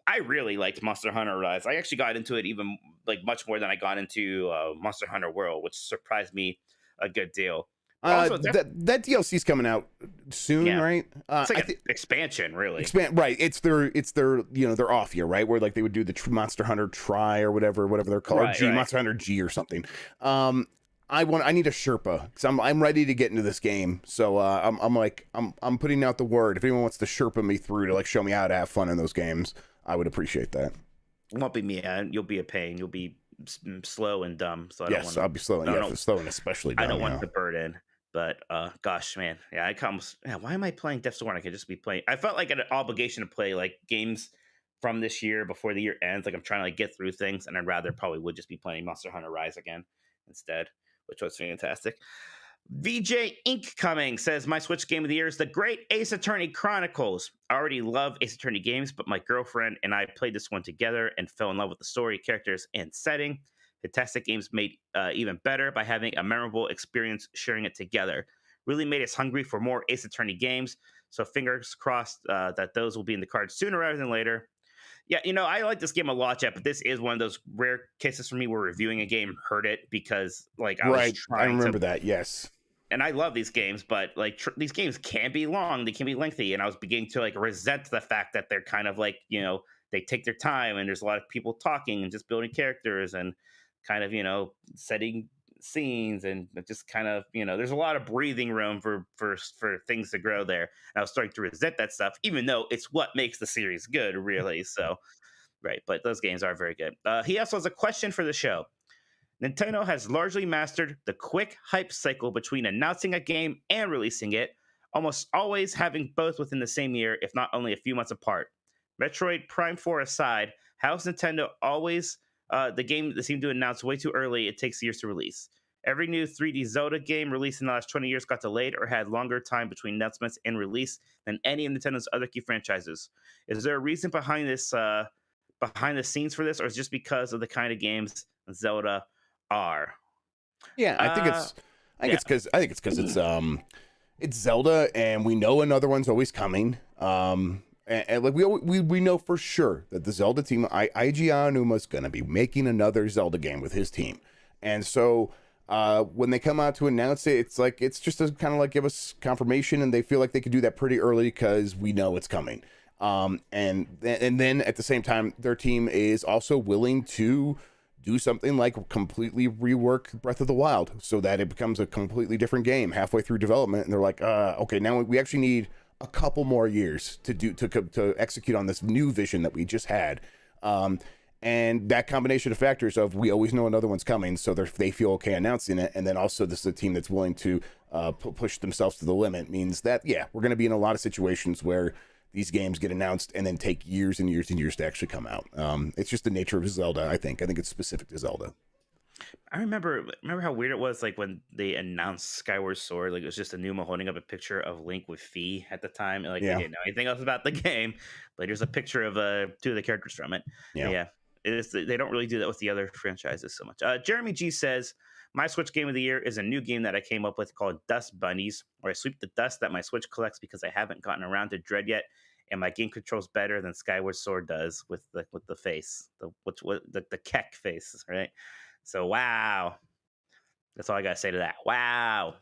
I really liked Monster Hunter Rise. I actually got into it even like much more than I got into Monster Hunter World, which surprised me a good deal. But also, That DLC's coming out soon, yeah, right? it's like an expansion, really. Right. It's their their off year, right? Where like they would do the Monster Hunter Try or whatever they're called, Right, or right. Monster Hunter G or something. I need a Sherpa because I'm ready to get into this game. So I'm putting out the word. If anyone wants to Sherpa me through to like show me how to have fun in those games, I would appreciate that. It won't be me. You'll be a pain. You'll be slow and dumb. So I'll be slow. Yeah, slow and especially dumb. I don't want the burden. But gosh, man, yeah, I almost. Yeah, why am I playing Death's Door? I could just be playing. I felt like an obligation to play like games from this year before the year ends. Like I'm trying to like get through things, and I'd rather probably would just be playing Monster Hunter Rise again instead, which was fantastic. VJ Inc. Coming says my Switch game of the year is the Great Ace Attorney Chronicles. I already love Ace Attorney games, but my girlfriend and I played this one together and fell in love with the story, characters, and setting. Fantastic games made even better by having a memorable experience sharing it together. Really made us hungry for more Ace Attorney games. So fingers crossed that those will be in the cards sooner rather than later. Yeah, I like this game a lot, Jeff, but this is one of those rare cases for me where reviewing a game hurt it because like I was trying I remember that, yes. And I love these games, but like these games can be long, they can be lengthy, and I was beginning to like resent the fact that they're kind of like, they take their time and there's a lot of people talking and just building characters and kind of, setting scenes and just kind of, there's a lot of breathing room for things to grow there. And I was starting to resent that stuff, even though it's what makes the series good, really. So, right. But those games are very good. He also has a question for the show. Nintendo has largely mastered the quick hype cycle between announcing a game and releasing it, almost always having both within the same year, if not only a few months apart. Metroid Prime 4 aside, how's Nintendo always the game that seemed to announce way too early, it takes years to release? Every new 3D Zelda game released in the last 20 years got delayed or had longer time between announcements and release than any of Nintendo's other key franchises. Is there a reason behind this, behind the scenes for this, or is it just because of the kind of games Zelda are? Yeah, I think it's because it's Zelda, and we know another one's always coming. And like we know for sure that the Zelda team, Eiji Aonuma's gonna be making another Zelda game with his team, and so when they come out to announce it, it's just to kind of like give us confirmation, and they feel like they could do that pretty early because we know it's coming. And then at the same time, their team is also willing to do something like completely rework Breath of the Wild so that it becomes a completely different game halfway through development, and they're like, okay, now we actually need a couple more years to execute on this new vision that we just had. And that combination of factors of we always know another one's coming, so they feel okay announcing it, and then also this is a team that's willing to push themselves to the limit means that, yeah, we're going to be in a lot of situations where these games get announced and then take years and years and years to actually come out. It's just the nature of Zelda, I think. I think it's specific to Zelda. I remember how weird it was, like when they announced Skyward Sword, like it was just Enuma holding up a picture of Link with Fi at the time, and like they didn't know anything else about the game, but here's a picture of two of the characters from it. Yeah, they don't really do that with the other franchises so much. Jeremy G says, my Switch game of the year is a new game that I came up with called Dust Bunnies, where I sweep the dust that my Switch collects because I haven't gotten around to Dread yet, and my game controls better than Skyward Sword does with the face, the Keck face, right? So wow, that's all I gotta say to that. Wow.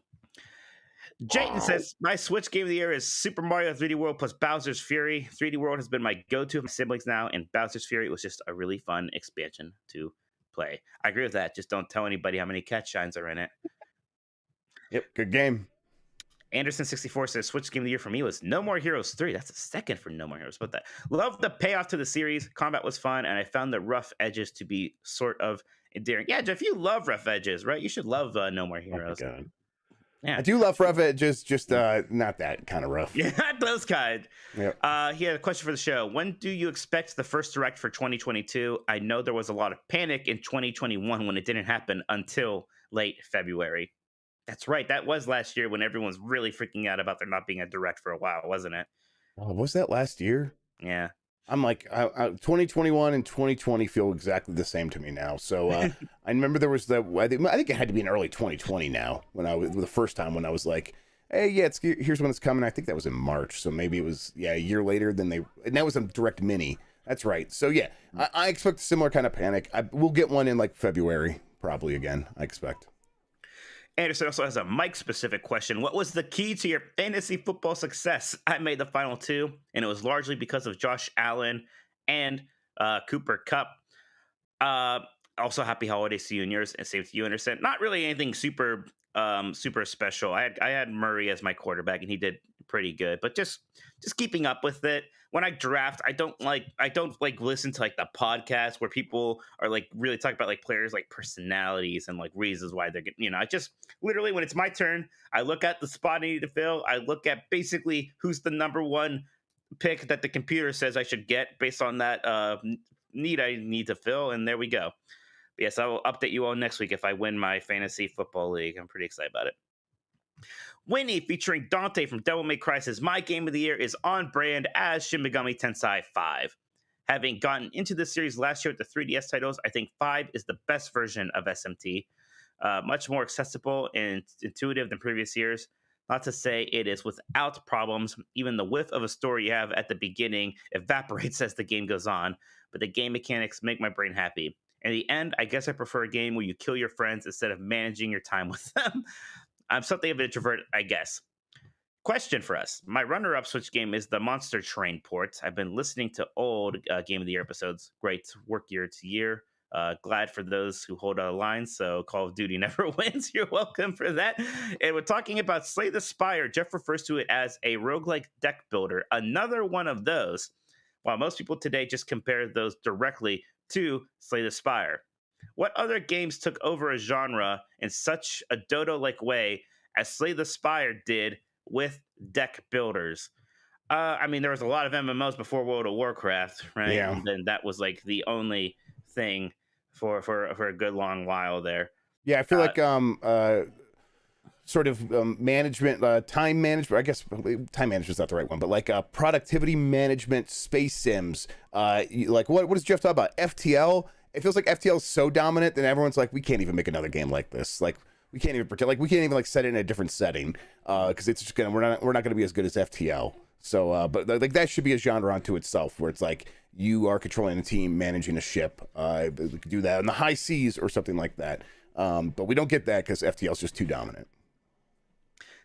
Jayden says my Switch game of the year is Super Mario 3D World plus Bowser's Fury. 3D World has been my go-to for my siblings now, and Bowser's Fury was just a really fun expansion to play. I agree with that. Just don't tell anybody how many cat shines are in it. Yep, good game. Anderson64 says Switch game of the year for me was No More Heroes 3. That's a second for No More Heroes. But that love the payoff to the series. Combat was fun, and I found the rough edges to be sort of endearing. Yeah, Jeff, you love rough edges, right? You should love No More Heroes. Oh my God. Yeah, I do love rough edges, just not that kind of rough. Yeah, not those kind. Yep. He had a question for the show. When do you expect the first Direct for 2022? I know there was a lot of panic in 2021 when it didn't happen until late February. That's right. That was last year when everyone was really freaking out about there not being a Direct for a while, wasn't it? Oh, was that last year? Yeah. I'm like, 2021 and 2020 feel exactly the same to me now. So I remember there was I think it had to be in early 2020 now when the first time when I was like, hey, yeah, here's when it's coming. I think that was in March. So maybe it was, a year later than and that was a Direct Mini. That's right. So yeah, I expect a similar kind of panic. We'll get one in like February, probably again, I expect. Anderson also has a Mike specific question. What was the key to your fantasy football success? I made the final two, and it was largely because of Josh Allen and Cooper Kupp. Also, happy holidays to you and yours, and same to you, Anderson. Not really anything super super special. I had Murray as my quarterback, and he did pretty good, but just keeping up with it. When I draft, I don't like listen to like the podcast where people are like really talking about like players like personalities and like reasons why they're getting, I just literally, when it's my turn, I look at the spot I need to fill. I look at basically who's the number one pick that the computer says I should get based on that need I need to fill, and there we go. But yes, I will update you all next week if I win my fantasy football league. I'm pretty excited about it. Winnie, featuring Dante from Devil May Cry, says, my game of the year is on brand as Shin Megami Tensei 5. Having gotten into this series last year with the 3DS titles, I think 5 is the best version of SMT. Much more accessible and intuitive than previous years. Not to say it is without problems. Even the width of a story you have at the beginning evaporates as the game goes on, but the game mechanics make my brain happy. In the end, I guess I prefer a game where you kill your friends instead of managing your time with them. I'm something of an introvert, I guess. Question for us. My runner-up Switch game is the Monster Train port. I've been listening to old Game of the Year episodes. Great work year to year. Glad for those who hold out a line, so Call of Duty never wins. You're welcome for that. And we're talking about Slay the Spire. Jeff refers to it as a roguelike deck builder. Another one of those. While most people today just compare those directly to Slay the Spire. What other games took over a genre in such a dodo-like way as Slay the Spire did with deck builders? I mean, there was a lot of MMOs before World of Warcraft, right? Yeah. And then that was like the only thing for a good long while there. Yeah, I feel like sort of management, time management. I guess time management is not the right one, but like productivity management, space sims. Like what does Jeff talk about? FTL. It feels like FTL is so dominant that everyone's like, we can't even make another game like this. Like we can't even pretend. Like we can't even like set it in a different setting because it's just gonna we're not gonna be as good as FTL. So, but like that should be a genre unto itself, where it's like you are controlling a team, managing a ship. We could do that in the high seas or something like that. But we don't get that because FTL is just too dominant.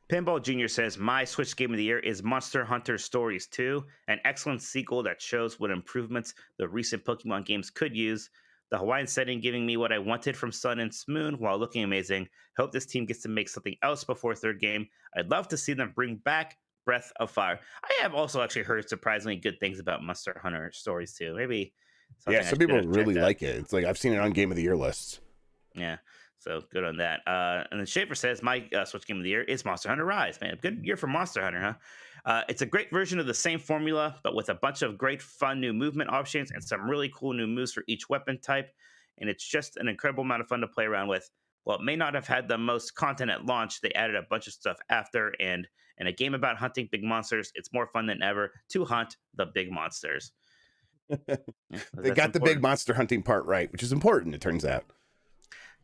Pinball Jr. says, my Switch game of the year is Monster Hunter Stories 2, an excellent sequel that shows what improvements the recent Pokemon games could use. The Hawaiian setting giving me what I wanted from Sun and Moon while looking amazing. Hope this team gets to make something else before third game. I'd love to see them bring back Breath of Fire. I have also actually heard surprisingly good things about Monster Hunter Stories 2. Maybe some people really like it. It's like I've seen it on Game of the Year lists. Yeah. So good on that. And then Schaefer says, my Switch game of the year is Monster Hunter Rise. Man, good year for Monster Hunter, huh? It's a great version of the same formula, but with a bunch of great fun new movement options and some really cool new moves for each weapon type. And it's just an incredible amount of fun to play around with. While it may not have had the most content at launch, they added a bunch of stuff after. And in a game about hunting big monsters, it's more fun than ever to hunt the big monsters. They got the big monster hunting part right, which is important, it turns out.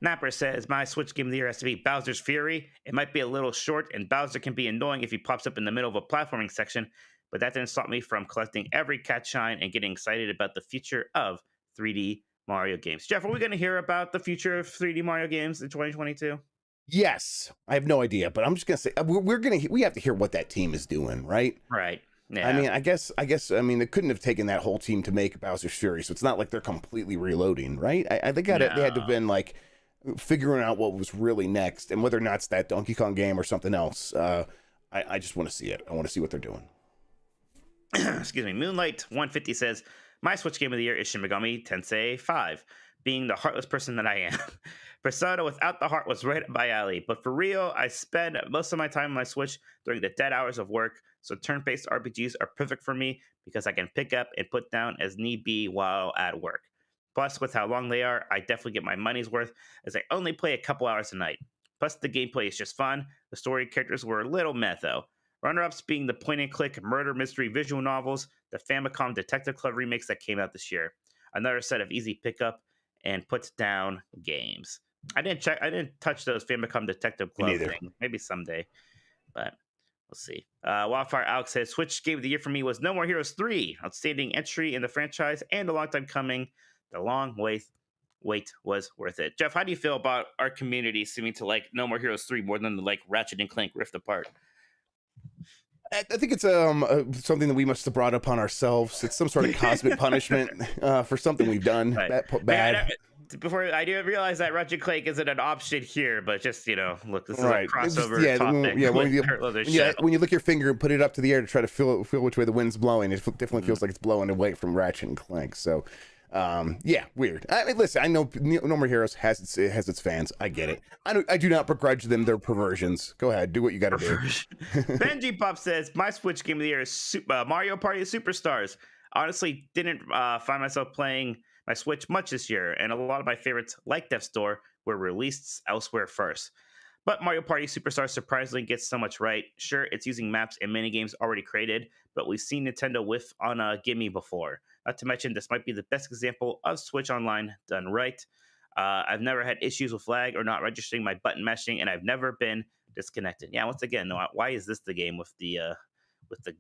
Napper says, my Switch game of the year has to be Bowser's Fury. It might be a little short, and Bowser can be annoying if he pops up in the middle of a platforming section, but that didn't stop me from collecting every cat shine and getting excited about the future of 3D Mario games. Jeff, are we going to hear about the future of 3D Mario games in 2022? Yes. I have no idea, but I'm just going to say, we have to hear what that team is doing, right? Right. Yeah. I mean, I guess, they couldn't have taken that whole team to make Bowser's Fury, so it's not like they're completely reloading, right? I think they had to have been like, figuring out what was really next and whether or not it's that Donkey Kong game or something else. I just want to see it. I want to see what they're doing. Excuse me. Moonlight 150 says, my Switch game of the year is Shin Megami Tensei 5, being the heartless person that I am. Persona without the heart was right up my alley, but for real, I spend most of my time on my Switch during the dead hours of work, so turn-based RPGs are perfect for me because I can pick up and put down as need be while at work. Plus, with how long they are, I definitely get my money's worth, as I only play a couple hours a night. Plus, the gameplay is just fun. The story characters were a little meh, though. Runner-ups being the point-and-click murder mystery visual novels, the Famicom Detective Club remakes that came out this year. Another set of easy pickup and put down games. I didn't touch those Famicom Detective Club things. Maybe someday. But Let's see. Wildfire Alex says Switch Game of the Year for me was No More Heroes 3. Outstanding entry in the franchise and a long time coming. The long wait was worth it. Jeff, how do you feel about our community seeming to like No More Heroes 3 more than like Ratchet and Clank Rift Apart? I think it's something that we must have brought upon ourselves. It's some sort of cosmic punishment for something we've done Right. bad. Before I do realize that Ratchet and Clank isn't an option here, but just look, this is Right. a crossover Yeah, topic. yeah, with our other show. when you lick your finger and put it up to the air to try to feel which way the wind's blowing, it definitely feels like it's blowing away from Ratchet and Clank. So, yeah, weird. I mean, listen, I know No More Heroes has its fans. I get it. I do not begrudge them their perversions. Go ahead, do what you got to do. Benji Pop says my Switch Game of the Year is Mario Party Superstars. Honestly, didn't find myself playing my Switch much this year, and a lot of my favorites, like Death's Door, were released elsewhere first. But Mario Party Superstars surprisingly gets so much right. Sure, it's using maps and minigames already created, but we've seen Nintendo whiff on a gimme before. Not to mention, this might be the best example of Switch Online done right. I've never had issues with lag or not registering my button mashing, and I've never been disconnected. Yeah, once again, why is this the game with the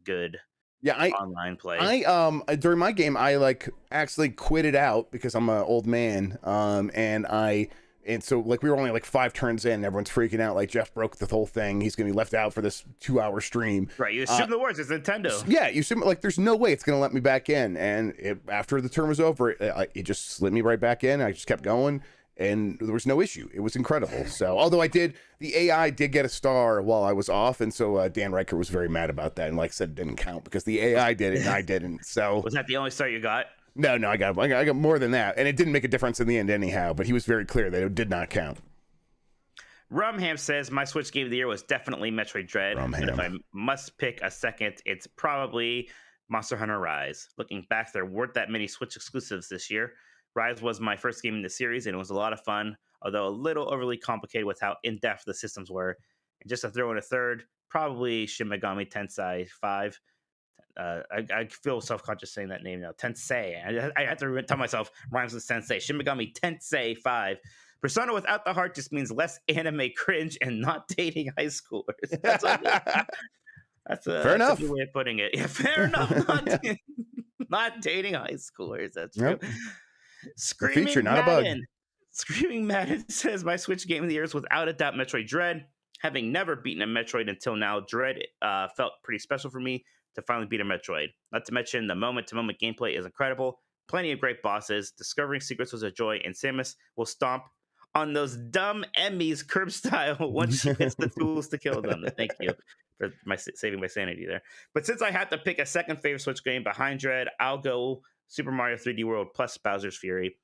good online play? I during my game I actually quit it out because I'm an old man, and so we were only 5 turns in, everyone's freaking out like Jeff broke the whole thing, he's gonna be left out for this 2-hour stream. Right, you assume the worst, it's Nintendo. Yeah, you assume there's no way it's gonna let me back in, and after the turn was over, it just slid me right back in. I just kept going, and there was no issue. It was incredible. So although the AI did get a star while I was off, and so Dan Riker was very mad about that, and said it didn't count because the AI did it and I didn't. So was that the only star you got? No, I got more than that, and it didn't make a difference in the end anyhow. But he was very clear that it did not count. Rumham says my Switch Game of the Year was definitely Metroid Dread. And if I must pick a second, it's probably Monster Hunter Rise. Looking back, there weren't that many Switch exclusives this year. Rise was my first game in the series, and it was a lot of fun, although a little overly complicated with how in-depth the systems were. And just to throw in a third, probably Shin Megami Tensei 5. I feel self-conscious saying that name now. Tensei. I have to tell myself rhymes with Sensei. Shin Megami Tensei 5. Persona without the heart just means less anime cringe and not dating high schoolers. That's a fair enough. Good way of putting it. Yeah, fair enough. Not dating high schoolers. That's true. Yep. Screaming feature, not Madden. a bug. Screaming Madden says my Switch Game of the Year is without a doubt Metroid Dread. Having never beaten a Metroid until now, Dread felt pretty special for me to finally beat a Metroid. Not to mention the moment-to-moment gameplay is incredible. Plenty of great bosses. Discovering secrets was a joy, and Samus will stomp on those dumb Emmys curb style once she gets the tools to kill them. Thank you for saving my sanity there. But since I have to pick a second favorite Switch game behind Dread, I'll go Super Mario 3D World plus Bowser's Fury.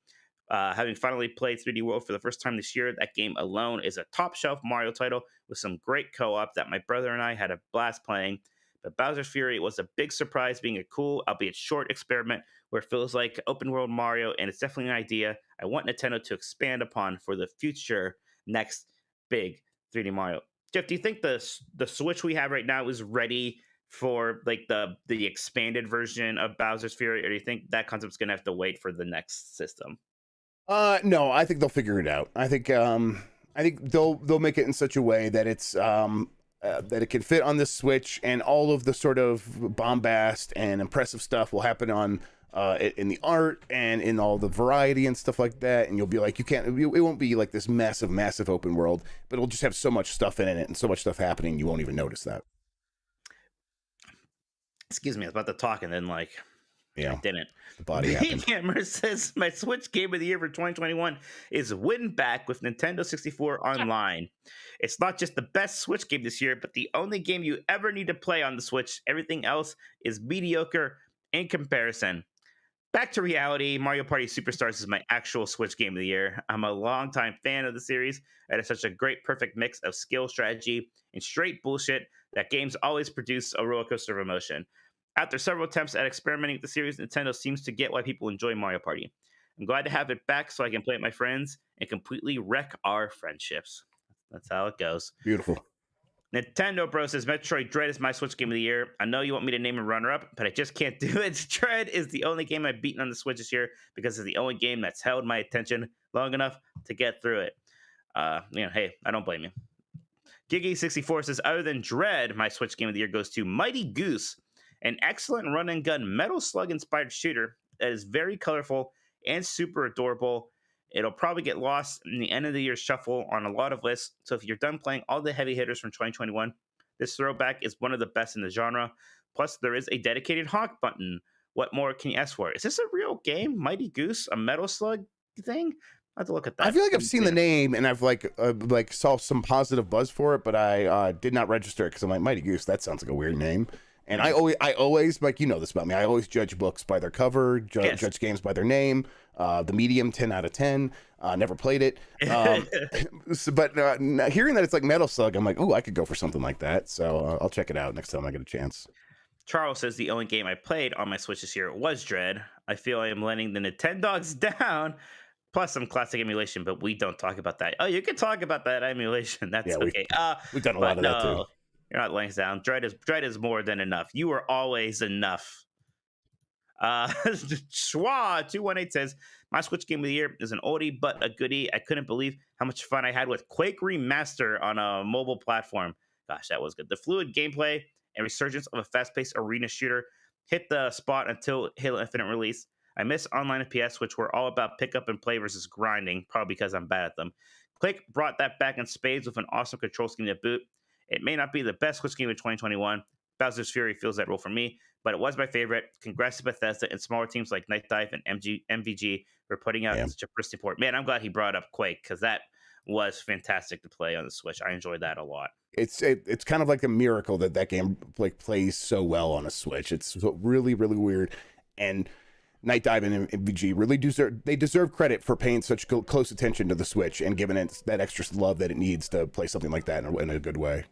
Having finally played 3D World for the first time this year, that game alone is a top-shelf Mario title with some great co-op that my brother and I had a blast playing. But Bowser's Fury was a big surprise, being a cool, albeit short, experiment where it feels like open world Mario, and it's definitely an idea I want Nintendo to expand upon for the future next big 3D Mario. Jeff, do you think the Switch we have right now is ready for the expanded version of Bowser's Fury, or do you think that concept's going to have to wait for the next system? No, I think they'll figure it out. I think they'll make it in such a way that it's that it can fit on this Switch, and all of the sort of bombast and impressive stuff will happen on in the art and in all the variety and stuff like that. And you'll be like, it won't be like this massive open world, but it'll just have so much stuff in it and so much stuff happening, you won't even notice that. Excuse me, I was about to talk and then yeah, I didn't. The body happened. Hammer says my Switch Game of the Year for 2021 is Win Back with Nintendo 64 Online. It's not just the best Switch game this year, but the only game you ever need to play on the Switch. Everything else is mediocre in comparison. Back to reality, Mario Party Superstars is my actual Switch Game of the Year. I'm a longtime fan of the series. It is such a great, perfect mix of skill, strategy, and straight bullshit that games always produce a roller coaster of emotion. After several attempts at experimenting with the series, Nintendo seems to get why people enjoy Mario Party. I'm glad to have it back so I can play with my friends and completely wreck our friendships. That's how it goes. Beautiful. Nintendo Bro says Metroid Dread is my Switch Game of the Year. I know you want me to name a runner-up, but I just can't do it. Dread is the only game I've beaten on the Switch this year because it's the only game that's held my attention long enough to get through it. Hey, I don't blame you. Giggy64 says, other than Dread, my Switch game of the year goes to Mighty Goose, an excellent run and gun Metal Slug inspired shooter that is very colorful and super adorable. It'll probably get lost in the end of the year shuffle on a lot of lists. So if you're done playing all the heavy hitters from 2021, this throwback is one of the best in the genre. Plus, there is a dedicated honk button. What more can you ask for? Is this a real game? Mighty Goose, a Metal Slug thing? I have to look at that. I feel like I've seen the name and I've like saw some positive buzz for it, but I did not register it because I'm like, Mighty Goose, that sounds like a weird name. And I always like, you know this about me, I always judge books by their cover, judge games by their name. The Medium, 10 out of 10. Never played it. But hearing that it's like Metal Slug, I'm like, oh, I could go for something like that. So I'll check it out next time I get a chance. Charles says the only game I played on my Switch this year was Dread. I feel I am letting the Nintendogs down. Plus some classic emulation, but we don't talk about that. Oh, you can talk about that emulation. That's okay. We've done a lot of that too. You're not laying down. Dread is more than enough. You are always enough. Schwa218 says, my Switch game of the year is an oldie but a goodie. I couldn't believe how much fun I had with Quake Remaster on a mobile platform. Gosh, that was good. The fluid gameplay and resurgence of a fast-paced arena shooter hit the spot until Halo Infinite release. I miss online FPS, which were all about pick up and play versus grinding, probably because I'm bad at them. Quake brought that back in spades with an awesome control scheme to boot. It may not be the best Switch game of 2021. Bowser's Fury fills that role for me, but it was my favorite. Congrats to Bethesda and smaller teams like Night Dive and MVG for putting out such a pristine port. Man, I'm glad he brought up Quake because that was fantastic to play on the Switch. I enjoyed that a lot. It's kind of like a miracle that game like plays so well on a Switch. It's really, really weird. And Night Dive and MVG really deserve credit for paying such close attention to the Switch and giving it that extra love that it needs to play something like that in a good way.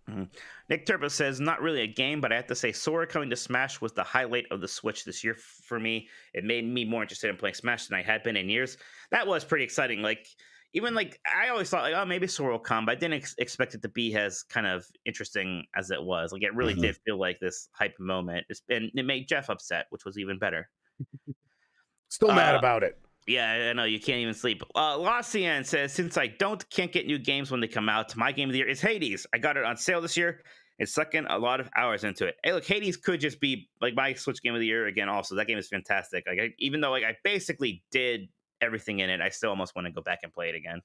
Mm-hmm. Nick Turbo says, not really a game, but I have to say Sora coming to Smash was the highlight of the Switch this year for me. It made me more interested in playing Smash than I had been in years. That was pretty exciting. Like, even like, I always thought like, oh, maybe Sora will come, but I didn't expect it to be as kind of interesting as it was. Like, it really did feel like this hype moment. And it made Jeff upset, which was even better. Still mad about it. Yeah, I know, you can't even sleep. Lacian says, since I can't get new games when they come out, my game of the year is Hades. I got it on sale this year and sucked in a lot of hours into it. Hey, look, Hades could just be like my Switch game of the year again. Also, that game is fantastic. Like, even though like I basically did everything in it, I still almost want to go back and play it again.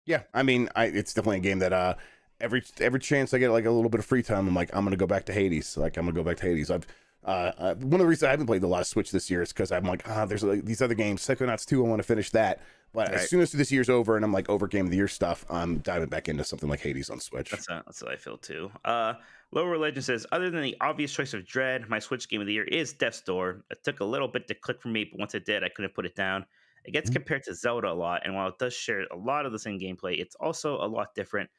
Yeah, I mean, it's definitely a game that every chance I get like a little bit of free time, I'm like, I'm gonna go back to Hades. Like, I'm gonna go back to Hades. One of the reasons I haven't played a lot of Switch this year is because I'm like, there's like, these other games, Psychonauts 2, I want to finish that. But as soon as this year's over and I'm like over Game of the Year stuff, I'm diving back into something like Hades on Switch. That's what I feel too. Lower Religion says, other than the obvious choice of Dread, my Switch game of the year is Death's Door. It took a little bit to click for me, but once it did, I couldn't put it down. It gets compared to Zelda a lot, and while it does share a lot of the same gameplay, it's also a lot different.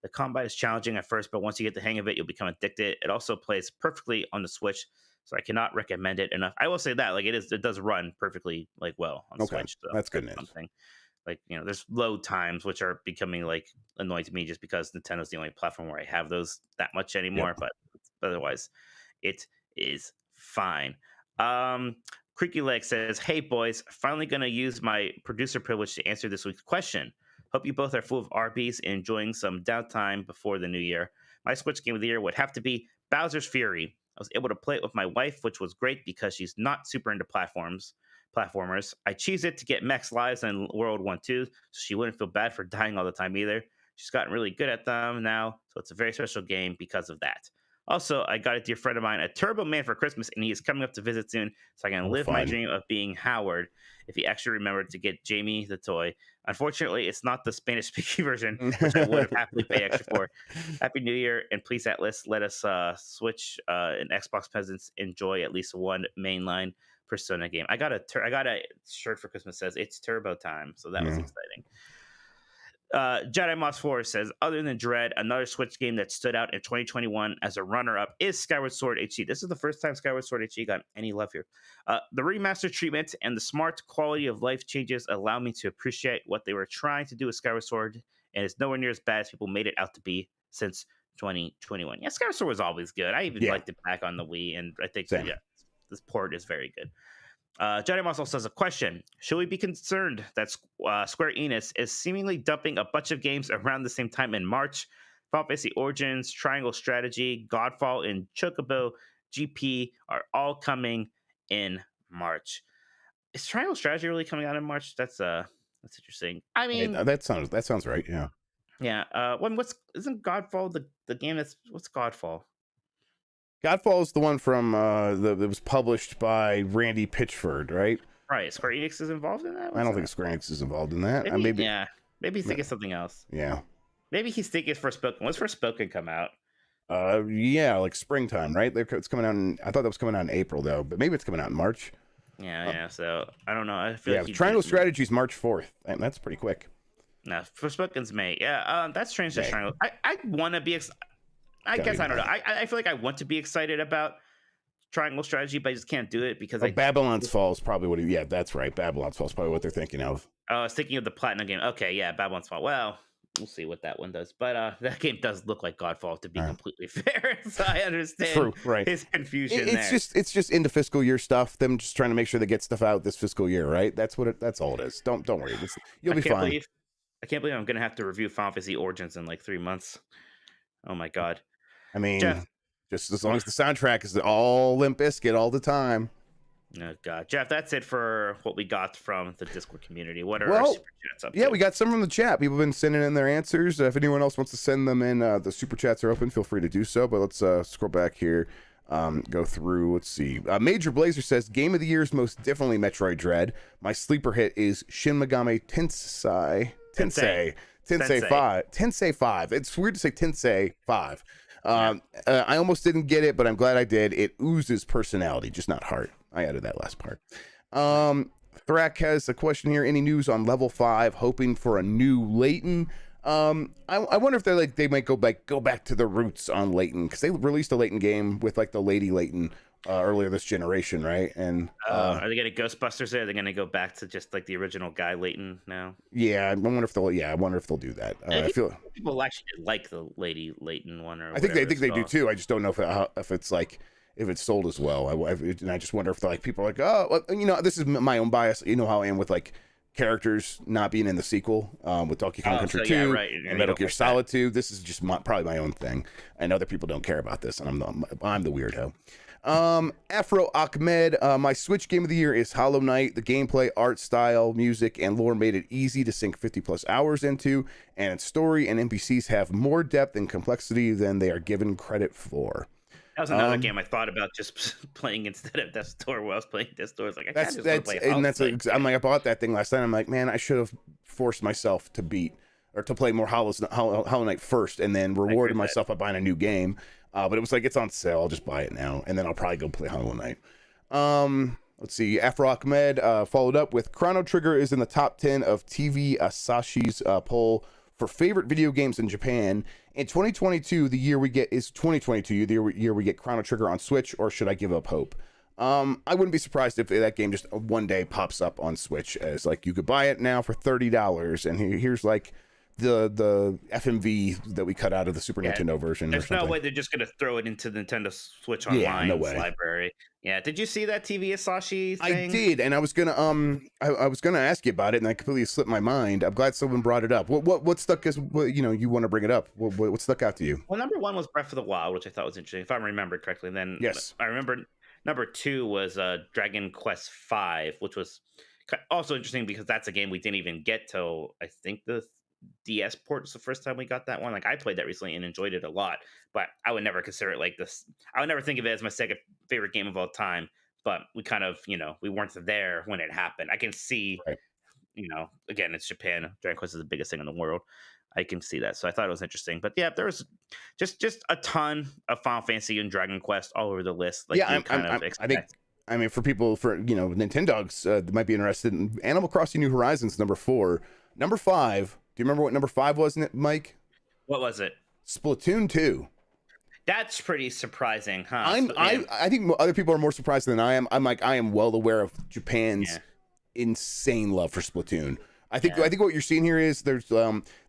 The combat is challenging at first, but once you get the hang of it, you'll become addicted. It also plays perfectly on the Switch, so I cannot recommend it enough. I will say that, like, it does run perfectly like well on Switch. So that's good news. Something. Like, you know, there's load times which are becoming like annoying to me just because Nintendo's the only platform where I have those that much anymore. But otherwise, it is fine. Creaky Leg says, hey boys, finally gonna use my producer privilege to answer this week's question. Hope you both are full of RBs and enjoying some downtime before the new year. My Switch game of the year would have to be Bowser's Fury. I was able to play it with my wife, which was great because she's not super into platformers. I cheesed it to get max lives in World 1-2, so she wouldn't feel bad for dying all the time either. She's gotten really good at them now, so it's a very special game because of that. Also, I got a dear friend of mine, a Turbo Man, for Christmas, and he is coming up to visit soon, so I can live my dream of being Howard if he actually remembered to get Jamie the toy. Unfortunately, it's not the Spanish-speaking version, which I would have happily paid extra for. Happy New Year, and please, Atlas, let us Switch and Xbox peasants enjoy at least one mainline Persona game. I got a shirt for Christmas that says it's Turbo time, so that was exciting. Jedi Moss 4 says, other than Dread, another Switch game that stood out in 2021 as a runner-up is Skyward Sword HD. This is the first time Skyward Sword HD got any love here. The remastered treatment and the smart quality of life changes allow me to appreciate what they were trying to do with Skyward Sword, and it's nowhere near as bad as people made it out to be since 2021. Yeah, Skyward Sword was always good. I even liked it back on the Wii, and I think this port is very good. Jedi Moss also has a question. Should we be concerned that Square Enix is seemingly dumping a bunch of games around the same time in March? Final Fantasy Origins, Triangle Strategy, Godfall, and Chocobo GP are all coming in March. Is Triangle Strategy really coming out in March? That's interesting. I mean, That sounds right. Yeah. yeah. Isn't Godfall the game that's what's Godfall? Godfall is the one from that was published by Randy Pitchford, right? Right. Square Enix is involved in that. I don't think Square Enix is involved in that. Maybe yeah. Maybe he's thinking something else. Yeah. Maybe he's thinking Forspoken. When's Forspoken come out? Yeah, like springtime, right? It's coming out. I thought that was coming out in April though, but maybe it's coming out in March. Yeah. So I don't know. I feel like Triangle Strategy is March 4th. That's pretty quick. No, Forspoken's May. Yeah. That's strange. That Triangle. I want to be. I guess I don't know. I feel like I want to be excited about Triangle Strategy, but I just can't do it because Babylon's Fall is probably what. Yeah, that's right. Babylon's Fall is probably what they're thinking of. I was thinking of the Platinum game. Okay, yeah, Babylon's Fall. Well, we'll see what that one does. But that game does look like Godfall, to be completely fair. So I understand his confusion. It's just into fiscal year stuff. Them just trying to make sure they get stuff out this fiscal year, right? That's all it is. Don't worry. You'll be fine. I can't believe I'm gonna have to review Final Fantasy Origins in like 3 months. Oh my god. I mean, Jeff, just as long as the soundtrack is all Limp Bizkit all the time. Oh god, Jeff, that's it for what we got from the Discord community. What are our super chats up to? Yeah, we got some from the chat. People have been sending in their answers. If anyone else wants to send them in, the super chats are open. Feel free to do so. But let's scroll back here. Go through. Let's see. Major Blazer says game of the year is most definitely Metroid Dread. My sleeper hit is Shin Megami Tensei 5. Tensei 5. It's weird to say Tensei 5. I almost didn't get it, but I'm glad I did. It oozes personality, just not heart. I added that last part. Thrak has a question here. Any news on level 5? Hoping for a new Layton. I wonder if they might go back to the roots on Layton, because they released a Layton game with like the Lady Layton earlier this generation, right? And are they gonna Ghostbusters it? Are they gonna go back to just like the original guy Layton now? Yeah, I wonder if they'll do that. I feel people actually like the Lady Layton one, or I think they do too. I just don't know if it's like if it's sold as well. And I just wonder if like people are like, oh, well, this is my own bias. You know how I am with like characters not being in the sequel with Donkey Kong Country 2 and Metal Gear Solid 2. This is just probably my own thing, and other people don't care about this, and I'm the weirdo. Afro Ahmed, my Switch game of the year is Hollow Knight. The gameplay, art style, music, and lore made it easy to sink 50 plus hours into, and its story and NPCs have more depth and complexity than they are given credit for. That was another game I thought about just playing instead of Death's Door. While I was playing Death's Door, it's like I bought that thing last night. I'm like, man, I should have forced myself to play more Hollow Knight first, and then rewarded myself by buying a new game. But it was like, it's on sale. I'll just buy it now, and then I'll probably go play Hollow Knight. Let's see. Afro Ahmed followed up with Chrono Trigger is in the top 10 of TV Asashi's poll for favorite video games in Japan. In 2022, the year we get Chrono Trigger on Switch, or should I give up hope? I wouldn't be surprised if that game just one day pops up on Switch as like, you could buy it now for $30, and here's like the FMV that we cut out of the Super Nintendo version. There's no way they're just gonna throw it into the Nintendo Switch Online library. Yeah, did you see that TV Asashi thing? I did, and I was gonna I was gonna ask you about it, and I completely slipped my mind. I'm glad someone brought it up. What stuck as you want to bring it up? What stuck out to you? Well, number 1 was Breath of the Wild, which I thought was interesting, if I remember correctly. And then yes, I remember number 2 was Dragon Quest V, which was also interesting because that's a game we didn't even get till I think the DS port was the first time we got that one. Like, I played that recently and enjoyed it a lot, but I would never consider it like this. I would never think of it as my second favorite game of all time, but we kind of, we weren't there when it happened. I can see, again, it's Japan. Dragon Quest is the biggest thing in the world. I can see that. So I thought it was interesting. But yeah, there was just a ton of Final Fantasy and Dragon Quest all over the list. Like, I think, for people, Nintendogs that might be interested in Animal Crossing New Horizons, number 4. Number 5, do you remember what number 5 was, Mike? What was it? Splatoon 2. That's pretty surprising, huh? I think other people are more surprised than I am. I am well aware of Japan's insane love for Splatoon. I think what you're seeing here is there's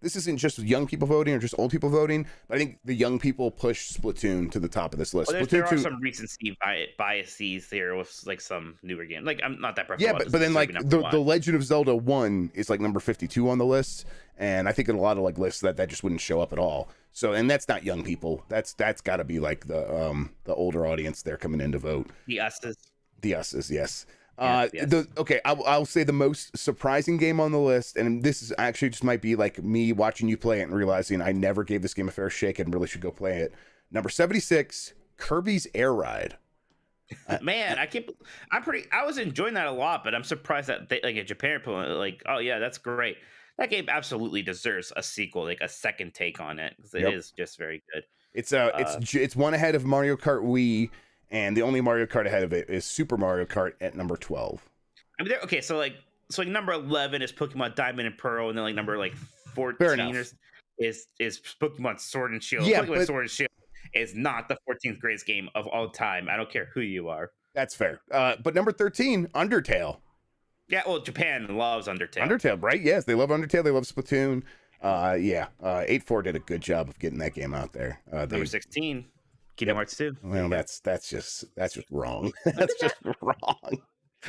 this isn't just young people voting or just old people voting, but I think the young people push Splatoon to the top of this list. Well, Splatoon there are 2, some recency biases there with like some newer games. Like I'm not that Breath of yeah, the Wild but then deserves like to be number the one. Legend of Zelda 1 is like number 52 on the list, and I think in a lot of like lists that just wouldn't show up at all. So, and that's not young people. That's got to be like the older audience there coming in to vote. The Us's. The Us's, yes. Yes. Okay, I'll say the most surprising game on the list, and this is actually just might be like me watching you play it and realizing I never gave this game a fair shake and really should go play it. Number 76, Kirby's Air Ride. Man, I was enjoying that a lot, but I'm surprised that they, like in Japan, like, oh yeah, that's great. That game absolutely deserves a sequel, like a second take on it, because it is just very good. It's one ahead of Mario Kart Wii, and the only Mario Kart ahead of it is Super Mario Kart at number 12. I mean, okay, so like number 11 is Pokemon Diamond and Pearl, and then like number like 14 is Pokemon Sword and Shield. Yeah, Pokemon Sword and Shield is not the 14th greatest game of all time. I don't care who you are. That's fair. But number 13, Undertale. Yeah, well, Japan loves Undertale. Undertale, right? Yes, they love Undertale. They love Splatoon. 8-4 did a good job of getting that game out there. Number 16, Kingdom Hearts 2. Well, that's just wrong. That's just wrong.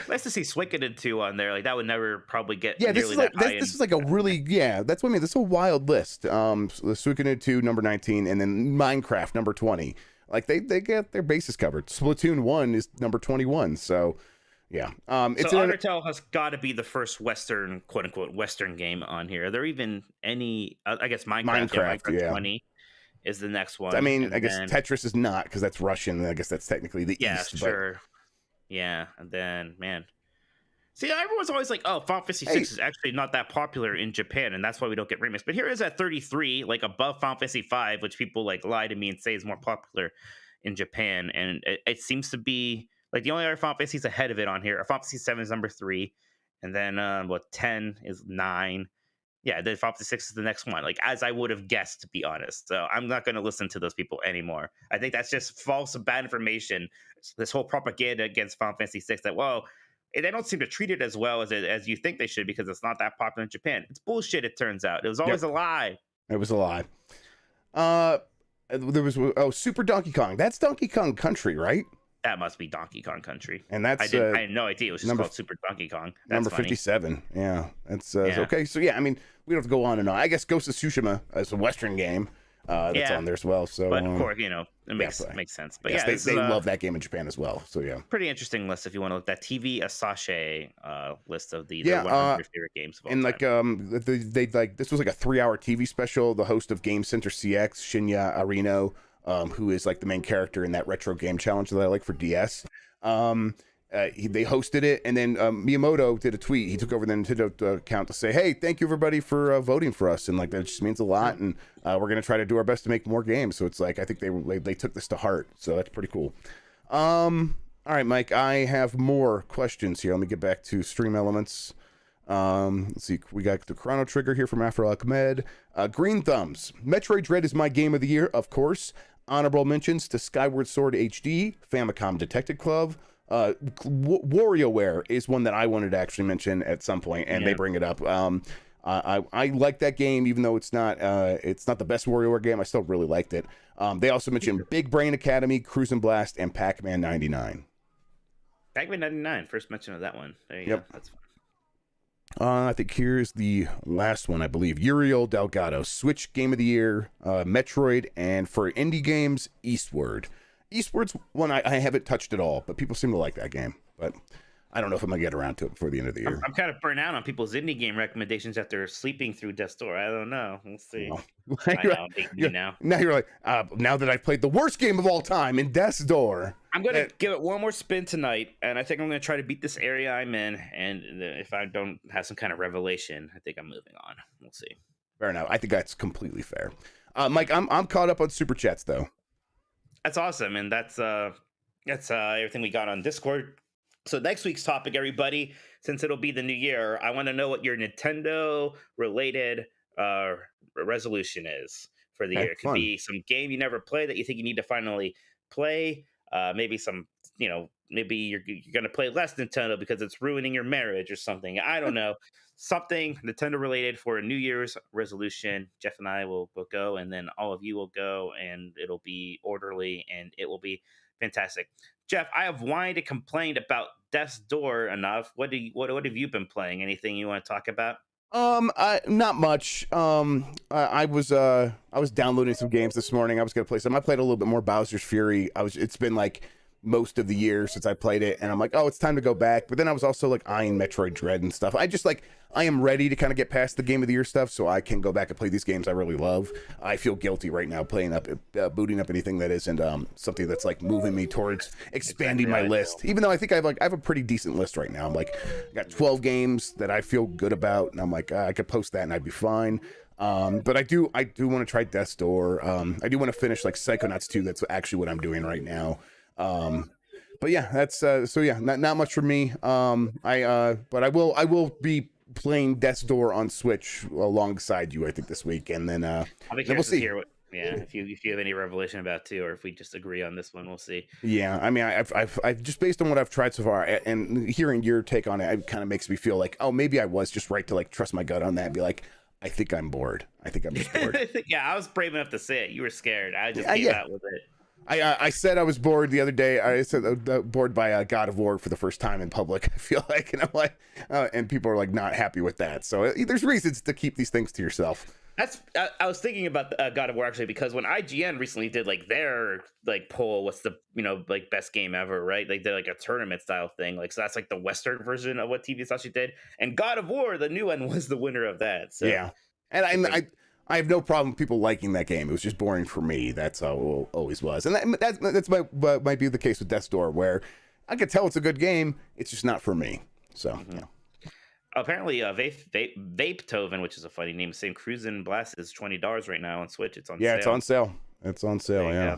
Nice to see Suikoden 2 on there. Like that would never probably get this nearly is like that high. this is like a really that's what I mean. This is a wild list. The Suikoden 2 number 19, and then Minecraft number 20. Like they get their bases covered. Splatoon 1 is number 21. So yeah. It's Undertale has got to be the first Western, quote unquote, Western game on here. Are there even any? I guess Minecraft 20 is the next one. I mean, I guess Tetris is not because that's Russian. I guess that's technically the East. Sure. But... Yeah, and then man, see, everyone's always like, "Oh, Final Fantasy 6 is actually not that popular in Japan, and that's why we don't get remakes." But here it is at 33, like above Final Fantasy 5, which people like lie to me and say is more popular in Japan, and it seems to be like the only other Final Fantasies ahead of it on here. Final Fantasy 7 is number 3, and then 10 is 9. Yeah, then Final Fantasy 6 is the next one, like as I would have guessed, to be honest. So I'm not going to listen to those people anymore. I think that's just false and bad information. This whole propaganda against Final Fantasy 6 that, well, they don't seem to treat it as well as you think they should because it's not that popular in Japan. It's bullshit, it turns out. It was always a lie. It was a lie. There was Super Donkey Kong. That's Donkey Kong Country, right? That must be Donkey Kong Country. And that's I had no idea it was just called Super Donkey Kong. That's number funny. 57. Yeah. That's okay. So yeah, I mean, we don't have to go on and on. I guess Ghost of Tsushima is a Western game. That's on there as well. So, but of course, it makes sense. But yes, they love that game in Japan as well. So yeah, pretty interesting list if you want to look at that TV Asahi list of the 100 favorite games of all and time. Like they like this was like a 3-hour TV special. The host of Game Center CX, Shinya Arino, who is like the main character in that retro game challenge that I like for DS. They hosted it, and then Miyamoto did a tweet. He took over the Nintendo account to say, "Hey, thank you everybody for voting for us," and like that just means a lot. And we're gonna try to do our best to make more games. So it's like I think they took this to heart. So that's pretty cool. All right, Mike, I have more questions here. Let me get back to Stream Elements. Let's see. We got the Chrono Trigger here from Afro Ahmed. Green Thumbs. Metroid Dread is my game of the year, of course. Honorable mentions to Skyward Sword HD, Famicom Detective Club. WarioWare is one that I wanted to actually mention at some point, and they bring it up. I like that game, even though it's not the best WarioWare game. I still really liked it. They also mentioned Big Brain Academy, Cruisin' Blast, and Pac-Man 99. Pac-Man 99, first mention of that one. There you go. That's fun. I think here's the last one, I believe. Uriel Delgado, Switch Game of the Year, Metroid, and for indie games, Eastward. Eastward's one I haven't touched at all, but people seem to like that game. But I don't know if I'm going to get around to it before the end of the year. I'm kind of burnt out on people's indie game recommendations after sleeping through Death's Door. I don't know. We'll see. Now you're like, now that I've played the worst game of all time in Death's Door. I'm going to give it one more spin tonight, and I think I'm going to try to beat this area I'm in. And if I don't have some kind of revelation, I think I'm moving on. We'll see. Fair enough. I think that's completely fair. Mike, I'm caught up on Super Chats, though. That's awesome, and that's everything we got on Discord. So next week's topic, everybody, since it'll be the new year, I want to know what your Nintendo-related resolution is for the year. It could be some game you never played that you think you need to finally play. Maybe some, maybe you're going to play less Nintendo because it's ruining your marriage or something. I don't know. something Nintendo related for a New Year's resolution. Jeff and I will go, and then all of you will go, and it'll be orderly, and it will be fantastic. Jeff, I have whined and complained about Death's Door enough. What have you been playing? Anything you want to talk about? Not much. I was downloading some games this morning. I was gonna play some. I played a little bit more Bowser's Fury. It's been like most of the year since I played it, and I'm like, oh, it's time to go back. But then I was also like eyeing Metroid Dread and stuff. I am ready to kind of get past the Game of the Year stuff, so I can go back and play these games I really love. I feel guilty right now booting up anything that isn't something that's like moving me towards expanding my list. Even though I think I have a pretty decent list right now. I'm like, I got 12 games that I feel good about, and I'm like, I could post that and I'd be fine. But I do want to try Death's Door. I do want to finish like Psychonauts 2. That's actually what I'm doing right now. But yeah, that's so yeah, not much for me. But I will be playing Death's Door on Switch alongside you, I think, this week, and then I'll be then curious we'll to see. hear if you have any revelation about two, or if we just agree on this one, we'll see. Yeah, I mean, I've just based on what I've tried so far, and hearing your take on it, it kind of makes me feel like, oh, maybe I was just right to like trust my gut on that and be like, I think I'm bored. I think I'm just bored. Yeah, I was brave enough to say it. You were scared. I just came out with it. I said I was bored the other day. I said bored by God of War for the first time in public. I feel like, and I'm like, and people are like not happy with that. So there's reasons to keep these things to yourself. I was thinking about God of War actually, because when IGN recently did like their like poll, what's the like best game ever, right? They did like a tournament style thing, like, so that's like the Western version of what TV actually did, and God of War, the new one, was the winner of that. So yeah, and I have no problem with people liking that game. It was just boring for me. That's how it always was, and that's might be the case with Death's Door, where I could tell it's a good game. It's just not for me. So yeah. Apparently, Vapetoven, which is a funny name, same Cruisin' Blast is $20 right now on Switch. It's on sale. It's on sale. It's on sale. Yeah.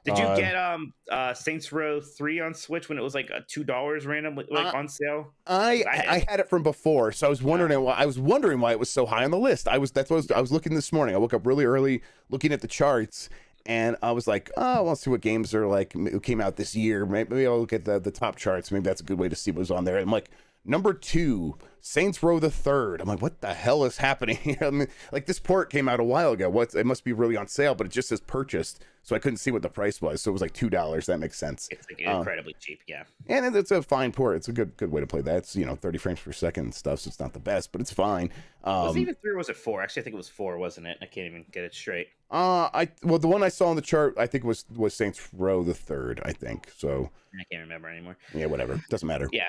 Did you get Saints Row 3 on Switch when it was like $2 randomly, like on sale? I had it from before, so I was wondering why it was so high on the list. I was looking this morning. I woke up really early looking at the charts, and I was like, oh, I want to see what games are like came out this year. Maybe I'll look at the top charts. Maybe that's a good way to see what was on there. And I'm like, number 2, Saints Row the Third. I'm like, what the hell is happening here? I mean, like, this port came out a while ago. It must be really on sale, but it just says purchased, so I couldn't see what the price was. So it was like $2. That makes sense. It's like incredibly cheap, yeah. And it's a fine port. It's a good way to play that. It's 30 frames per second and stuff, so it's not the best, but it's fine. Was it even 3 or was it 4? Actually, I think it was 4, wasn't it? I can't even get it straight. The one I saw on the chart, I think was Saints Row the Third, I think. So I can't remember anymore. Yeah, whatever. Doesn't matter. Yeah.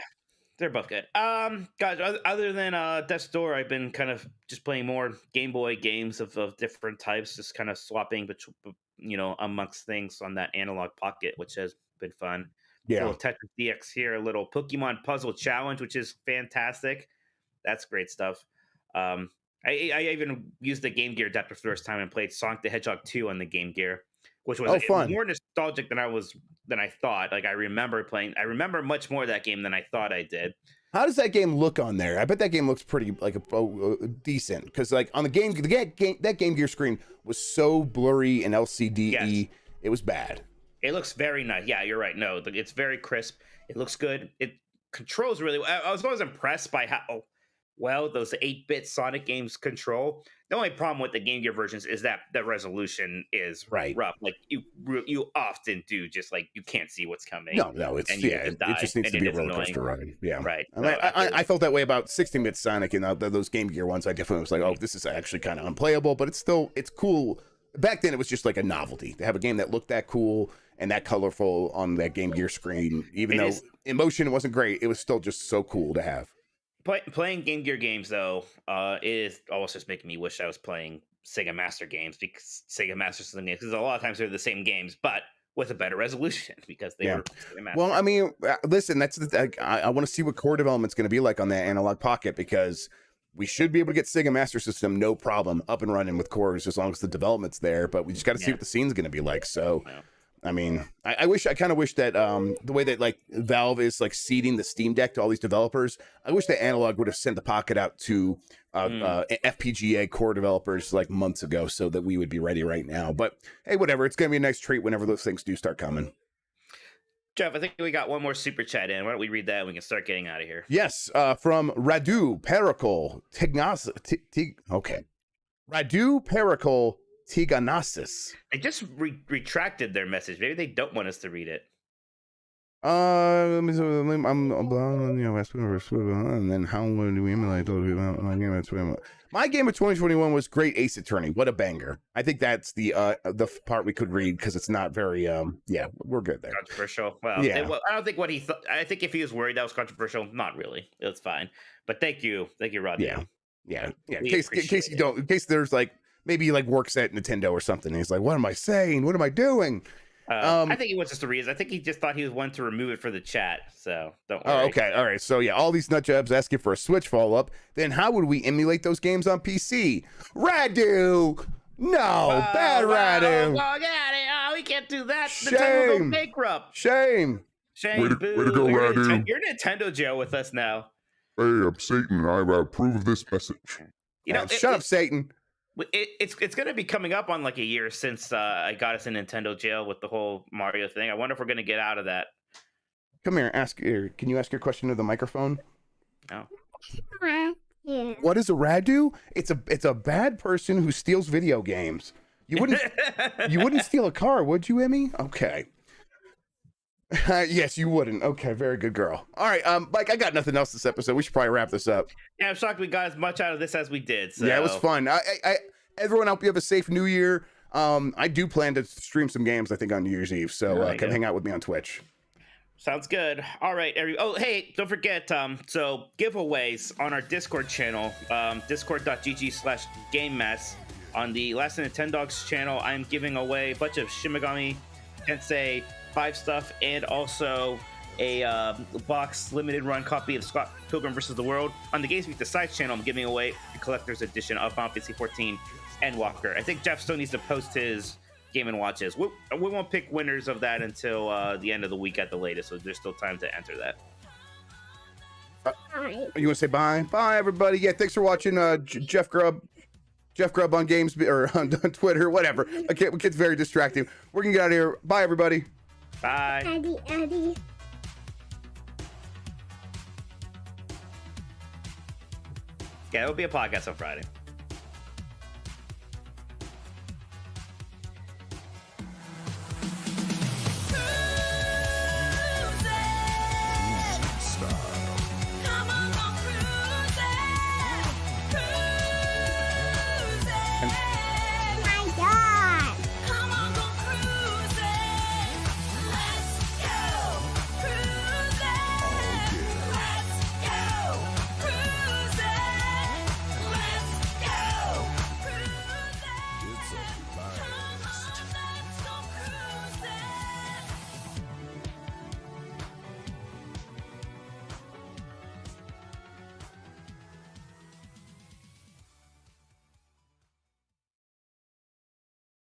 They're both good. Guys, other than Death's Door, I've been kind of just playing more Game Boy games of different types, just kind of swapping amongst things on that analog pocket, which has been fun. Yeah. A little Tetris DX here, a little Pokemon Puzzle Challenge, which is fantastic. That's great stuff. I even used the Game Gear adapter for the first time and played Sonic the Hedgehog 2 on the Game Gear, which was fun. More nostalgic than I thought. Like, I remember much more of that game than I thought I did. How does that game look on there? I bet that game looks pretty like decent, because like on the that Game Gear screen was so blurry and LCD-y. Yes. It was bad. It looks very nice. Yeah, you're right. No, it's very crisp. It looks good. It controls really well. I was always impressed by how well those 8-bit Sonic games control. The only problem with the Game Gear versions is that the resolution is rough. Like, you often do just like, you can't see what's coming. No, it's it just needs to be a roller coaster ride. Yeah, right. I felt that way about 16-bit Sonic and those Game Gear ones. I definitely was like, oh, this is actually kind of unplayable, but it's cool. Back then, it was just like a novelty to have a game that looked that cool and that colorful on that Game Gear screen. Even though in motion it wasn't great, it was still just so cool to have. Playing Game Gear games, though, is almost just making me wish I was playing Sega Master games, because Sega Master System games, because a lot of times they're the same games, but with a better resolution, because they were Sega Master. Well, I mean, listen, I want to see what core development's going to be like on that analog pocket, because we should be able to get Sega Master System no problem up and running with cores as long as the development's there, but we just got to see what the scene's going to be like. So. Yeah. I mean, I kind of wish that the way that like Valve is like seeding the Steam Deck to all these developers, I wish that Analog would have sent the Pocket out to FPGA core developers like months ago, so that we would be ready right now. But hey, whatever, it's gonna be a nice treat whenever those things do start coming. Jeff, I think we got one more super chat in. Why don't we read that and we can start getting out of here? Yes, from Radu Pericol Tignas. Okay. Radu Pericol Tiganasis. They just retracted their message. Maybe they don't want us to read it. I'm and then how do we emulate those people? My game of 2021 was Great Ace Attorney. What a banger! I think that's the part we could read because it's not very yeah, we're good there. Controversial. Well, yeah. I don't think what he thought. I think if he was worried that was controversial, not really. It's fine. But thank you, Rod. Yeah. In case you don't, in case there's like maybe he like works at Nintendo or something. And he's like, what am I saying? What am I doing? I think he wants us to read. I think he just thought he was one to remove it for the chat. So don't worry. Oh, okay. All right. So yeah, all these nut jobs asking for a Switch follow-up. Then how would we emulate those games on PC? Radu! No, bad Radu. Oh, get out of here. Oh, we can't do that. Shame. Nintendo will go bankrupt. Shame. Way to go, you're Radu. You're Nintendo jail with us now. Hey, I'm Satan, and I approve of this message. You know, Shut up, Satan. It's going to be coming up on like a year since I got us in Nintendo jail with the whole Mario thing. I wonder if we're going to get out of that. Come here. Can you ask your question to the microphone? No. What is a Radu? It's a bad person who steals video games. You wouldn't steal a car, would you, Emmy? Okay. Yes, you wouldn't. Okay, very good girl. All right, Mike, I got nothing else this episode. We should probably wrap this up. Yeah, I'm shocked we got as much out of this as we did. So. Yeah, it was fun. Everyone, I hope you have a safe New Year. I do plan to stream some games, I think, on New Year's Eve. So come hang out with me on Twitch. Sounds good. All right, oh, hey, don't forget, so giveaways on our Discord channel, discord.gg/GameMess. On the Last Nintendogs channel, I'm giving away a bunch of Shin Megami Tensei 5 stuff and also a box limited run copy of Scott Pilgrim vs. the World. On the GamesBeat The Sides channel, I'm giving away the collector's edition of Final Fantasy 14 Endwalker. I think Jeff still needs to post his Game & Watches. We won't pick winners of that until the end of the week at the latest, so there's still time to enter that. You want to say bye? Bye, everybody. Yeah, thanks for watching Jeff Grubb on GamesBeat or on Twitter, whatever. It's very distracting. We're going to get out of here. Bye, everybody. Bye. Addy. Yeah, it'll be a podcast on Friday.